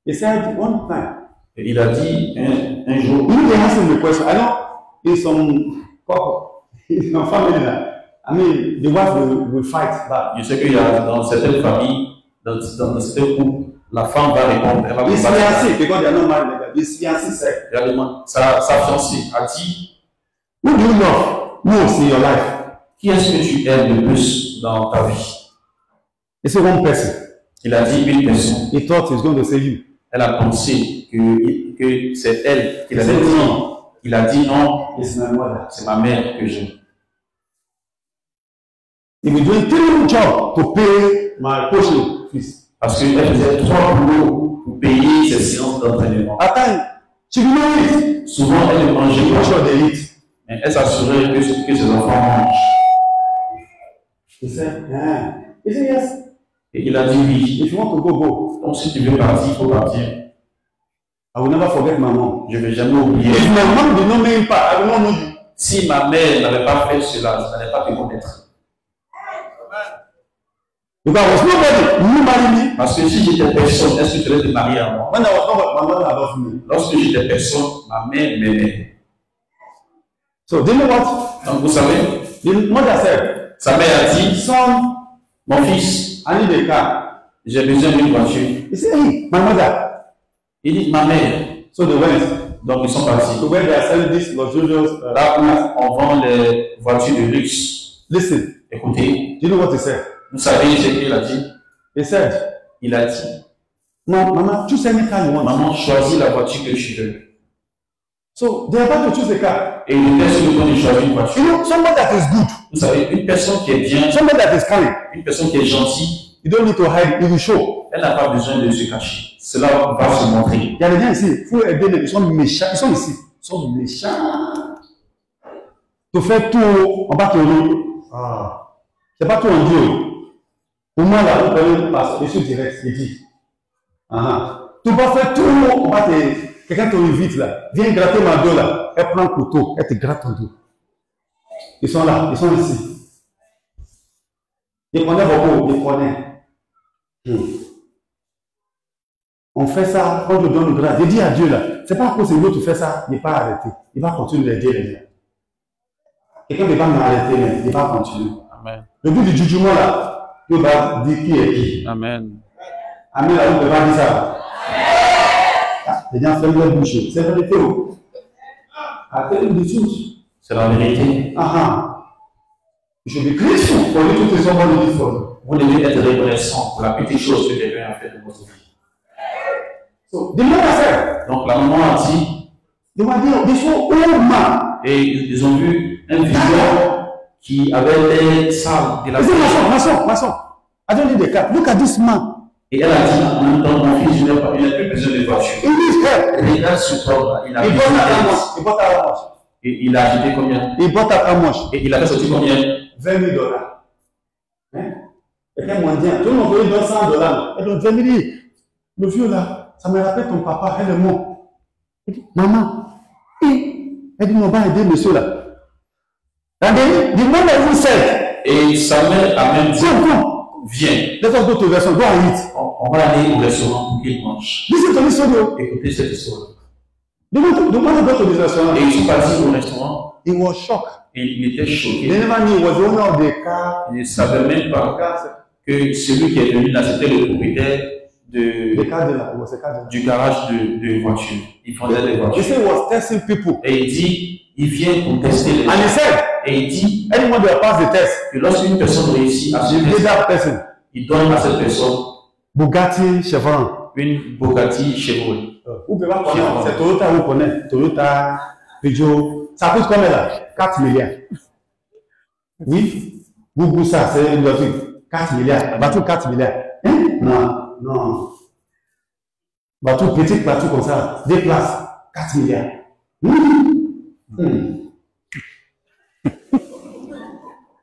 He said one time. Et il a dit un jour. You they ask him the question. I know in some couple, in some family now. I mean, the wife will fight back. Je sais qu'il y a dans certaines familles, dans certains couples, la femme va répondre. Elle va His fiancé, because they are not married like that. His fiancé said, sa fiancée a dit, who do you love most in your life? qui est-ce que tu aimes le plus dans ta vie? He said one person. Il a dit une personne. He thought he was going to say you. Elle a pensé que c'est elle qui allait dire. Il a dit non, It's my mother. c'est ma mère que j'aime. He was doing 3 jobs to pay my coaching fees. Parce qu'elle faisait 3 boulots pour payer ses séances d'entraînement. At times, she did not eat. Souvent, elle ne mangeait Make pas. sure they eat. Mais elle s'assurait que ses enfants mangent. He said, yeah. He said, yes. Et il a dit oui. If you want to go, go. Donc si tu veux partir, il faut partir. I will never forget my mom. Je ne vais jamais oublier. If my mom did not make impact, I will not know you. Si ma mère n'avait pas fait cela, je n'allais pas te connaître. Because I was nobody. You marry me. Parce que si j'étais personne, est-ce que tu allais te marier à moi? When I was nobody, my mother loved me. Lorsque j'étais personne, ma mère m'aimait. So, do you know what? Donc vous savez, The mother said, sa mère a dit, son, mon fils, I need a car. j'ai besoin d'une voiture. He said, hey, my mother. Il dit, ma mère. So they went. Donc ils sont partis. So when they are selling this luxurious Là où on vend les voitures de luxe. listen, Écoutez, do you know what he said? vous savez ce qu'il a dit? He said, Il a dit, no, Mama, choose any car you want. maman, choisis la voiture que tu veux. So they are about to choose a car. Et il était sur le point de choisir une voiture. You know, somebody that is good, Vous savez, une personne qui est bien, somebody that is kind, une personne qui est gentille, you don't need to hide, it will show. elle n'a pas besoin de se cacher. Cela va se montrer. Il y a des gens ici, il faut aider les, ils sont méchants, ils sont ici, ils sont méchants. Tu fais tout, on va te dire, ah, c'est pas tout en Dieu. Pour moi, là, on peut passer, je suis direct, il dit, tu vas faire tout, on va te, quelqu'un te invite là, viens gratter ma dos là, elle prend un couteau, elle te gratte ton dos. Ils sont là, ils sont ici. Ils connaissent beaucoup, ils connaissent. On fait ça, quand je donne grâce, je dis à Dieu là, c'est pas à cause de Dieu que tu fais ça, il n'est pas arrêté. Il va continuer d'aider les gens. Quelqu'un ne va pas m'arrêter, mais il va continuer. Amen. Le but du jugement là, Dieu va dire qui est qui. Amen. Amen, là, on ne peut pas dire ça. Ah, les gens ferment leur bouche. C'est la vérité. Après, ils disent tous. C'est la vérité. Je suis grateful pour toutes les hommes de l'histoire. Vous devez être reconnaissant pour la petite chose que quelqu'un a fait de votre vie. So, the mother said, Donc la maman a dit, they were there, they saw old man. et ils ont vu un vision qui avait l'air sale de la He said, terre. maçon, I don't need a car. Look at this man. Et elle a dit, en même temps, mon fils, il n'a plus besoin de voiture. He needs help. Regarde ce homme, il a He besoin bought that how d'aide. much? He bought that how much? Et il a acheté combien? He bought that how much? Et il a fait sortir combien? $20. Hein? Quelqu'un m'a dit, tout le monde veut donner $100. Elle donne 20 000. Le vieux là, ça me rappelle ton papa, elle est mort. Il dit, maman, elle dit, on va aider monsieur là. And then, the mother even said, Et sa mère a même dit, come, viens, let us go to the restaurant, go and eat. on va aller au restaurant pour qu'il mange. Listen to this story. Écoutez cette histoire. The mother go to the restaurant. Et ils sont partis au restaurant. He was shocked. Et il était choqué. They never knew it was the owner of the car. Il ne savait même pas que celui qui est venu là, c'était le propriétaire The car dealer. It was a car dealer. du garage de voitures. Il vendait des He voitures. said he was testing people. Et il dit, il vient pour tester les And he gens. said, Et il dit anyone that pass the test, que lorsqu'une personne réussit à se you give tester, that person il donne à cette personne Bugatti Chevron. une Bugatti Chevrolet. Vous pouvez pas connaître, c'est Toyota, vous connaissez. Toyota, Peugeot. Ça coûte combien là? 4 milliards. Oui, Google ça, c'est une loterie. 4 milliards. Bateau 4 milliards. Hein? Non, non. Bateau petit, bateau comme ça, des places, 4 milliards. Il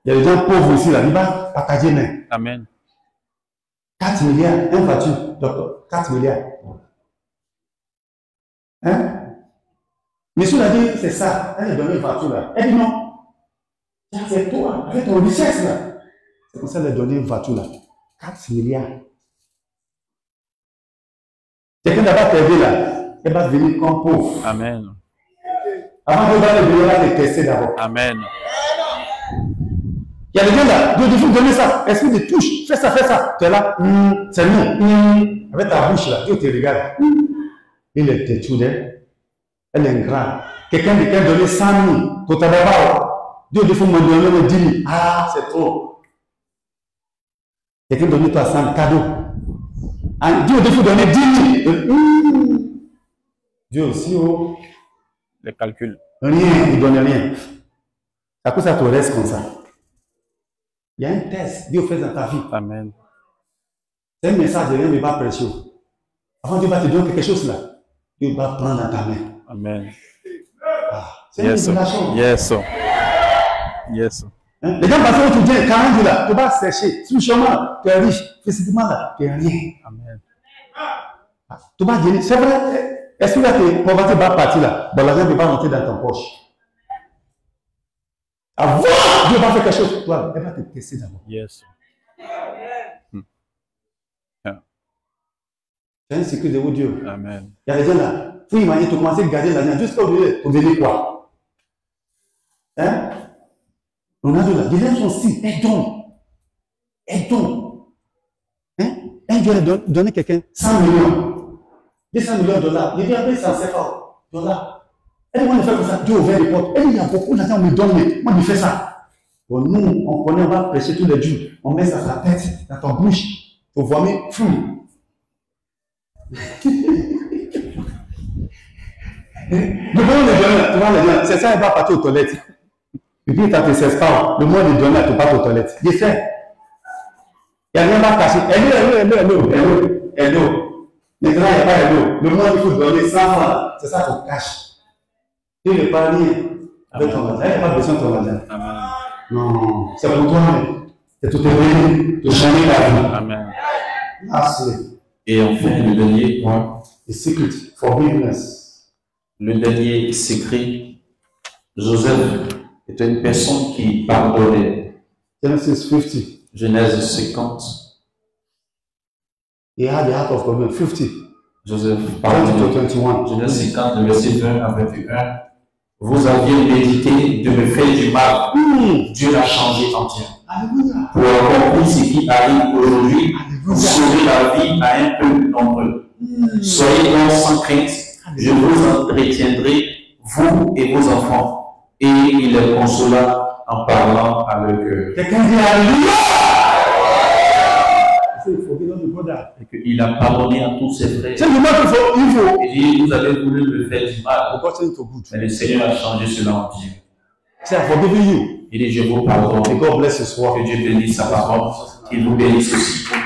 y a des gens pauvres ici, là, ils vont partager main. Amen. 4 milliards, un voiture, docteur, 4 milliards. Hein? Monsieur l'a dit, c'est ça, elle a donné une voiture là. Elle dit non. C'est toi, avec ton richesse là. C'est comme ça qu'elle a donné une voiture là. 4 milliards. Quelqu'un n'a pas perdu là. Elle va venir comme pauvre. Amen. Avant de va venir là, te tester d'abord. Amen. Il y a des gens là, Dieu il faut donner ça. Esprit de touche, fais ça, fais ça. Tu es là, c'est non. Avec ta bouche là, Dieu te regarde. Il est têtu, elle est grave. Quelqu'un qui a donné 100 000, tu t'avais pas. Dieu il faut me donner 10 000. Ah, c'est trop. Quelqu'un donne toi 100 cadeaux. Dieu il faut donner 10 000. Dieu aussi, oh. Les calculs. Rien, il ne donne rien. À cause ça te reste comme ça. Il y a un test, Dieu fait dans ta vie. Amen. C'est un message de rien, mais pas précieux. Avant Dieu va te donner quelque chose là, Dieu va prendre dans ta main. Amen. Ah, c'est une révélation. Yes. Yes. Hein? Les gens passent où tu viens, 40 jours là, tu vas sécher. Sur le chemin, tu es riche. Physiquement là, tu es rien. Amen. Ah, tu vas gagner. C'est vrai. Est-ce que là, tes pauvreté va partir là? Bon, l'argent ne peut pas rentrer dans ton poche. Avant, Dieu va faire quelque chose pour toi. Elle va te tester d'abord. Yes. C'est un secret de Dieu. Amen. Il y a des gens là, il faut imaginer, tu commences à garder l'argent jusqu'à aujourd'hui, pour donner quoi? Hein? On a de là, les gens sont si, aidons. Hein? Un Dieu a donné quelqu'un 100 millions. 200 millions de dollars. Il dit après ça, c'est fort. Dollars. Elle dit, on fait comme ça, Dieu ouvert les portes. Elle dit, il y a beaucoup d'argent, on me donne, mais moi, je fais ça. Bon, nous, on connaît, on va prêcher tous les jours. On met ça sur la tête, dans ton bouche. Pour voir, mais fou. Le moment de donner, tu vois les gens, c'est ça, elle va partir aux toilettes. Et puis, ça ne te cesse pas. Le moment de donner, tu pars aux toilettes. Je sais. Il n'y a rien à cacher. Hello. Maintenant, il n'y a pas hello. Le moment où il faut donner 100 francs, c'est ça qu'on cache. Tu ne pas rien avec ton argent. Il n'y a pas besoin de ton argent. Non, c'est pour toi. C'est tout aider, de changer la vie. Amen. Merci. Et enfin, le dernier point. The secret, forgiveness. Le dernier secret, Joseph était une personne qui pardonnait. Genesis 50. Genèse 50. He had the heart of God. 50. Joseph 20 to pardonnait. 21. Genèse 50, verset 20 à 21. Vous aviez médité de me faire du mal. Dieu l'a changé entièrement. Alléluia. Pour accomplir ce qui arrive aujourd'hui, sauver la vie à un peuple nombreux. Soyez donc sans crainte, je vous entretiendrai, vous et vos enfants. Et il les consola en parlant à leur cœur. Quelqu'un dit Alléluia. Et qu'il a pardonné à tous ses frères. C'est le mal qu'il faut. Il faut. Il dit, vous avez voulu me faire du mal. Mais le Seigneur a changé cela en bien. C'est forgiving you. Il dit, je vous pardonne. May God bless His word. Que Dieu bénisse sa parole. Qu'il vous bénisse aussi pour nous.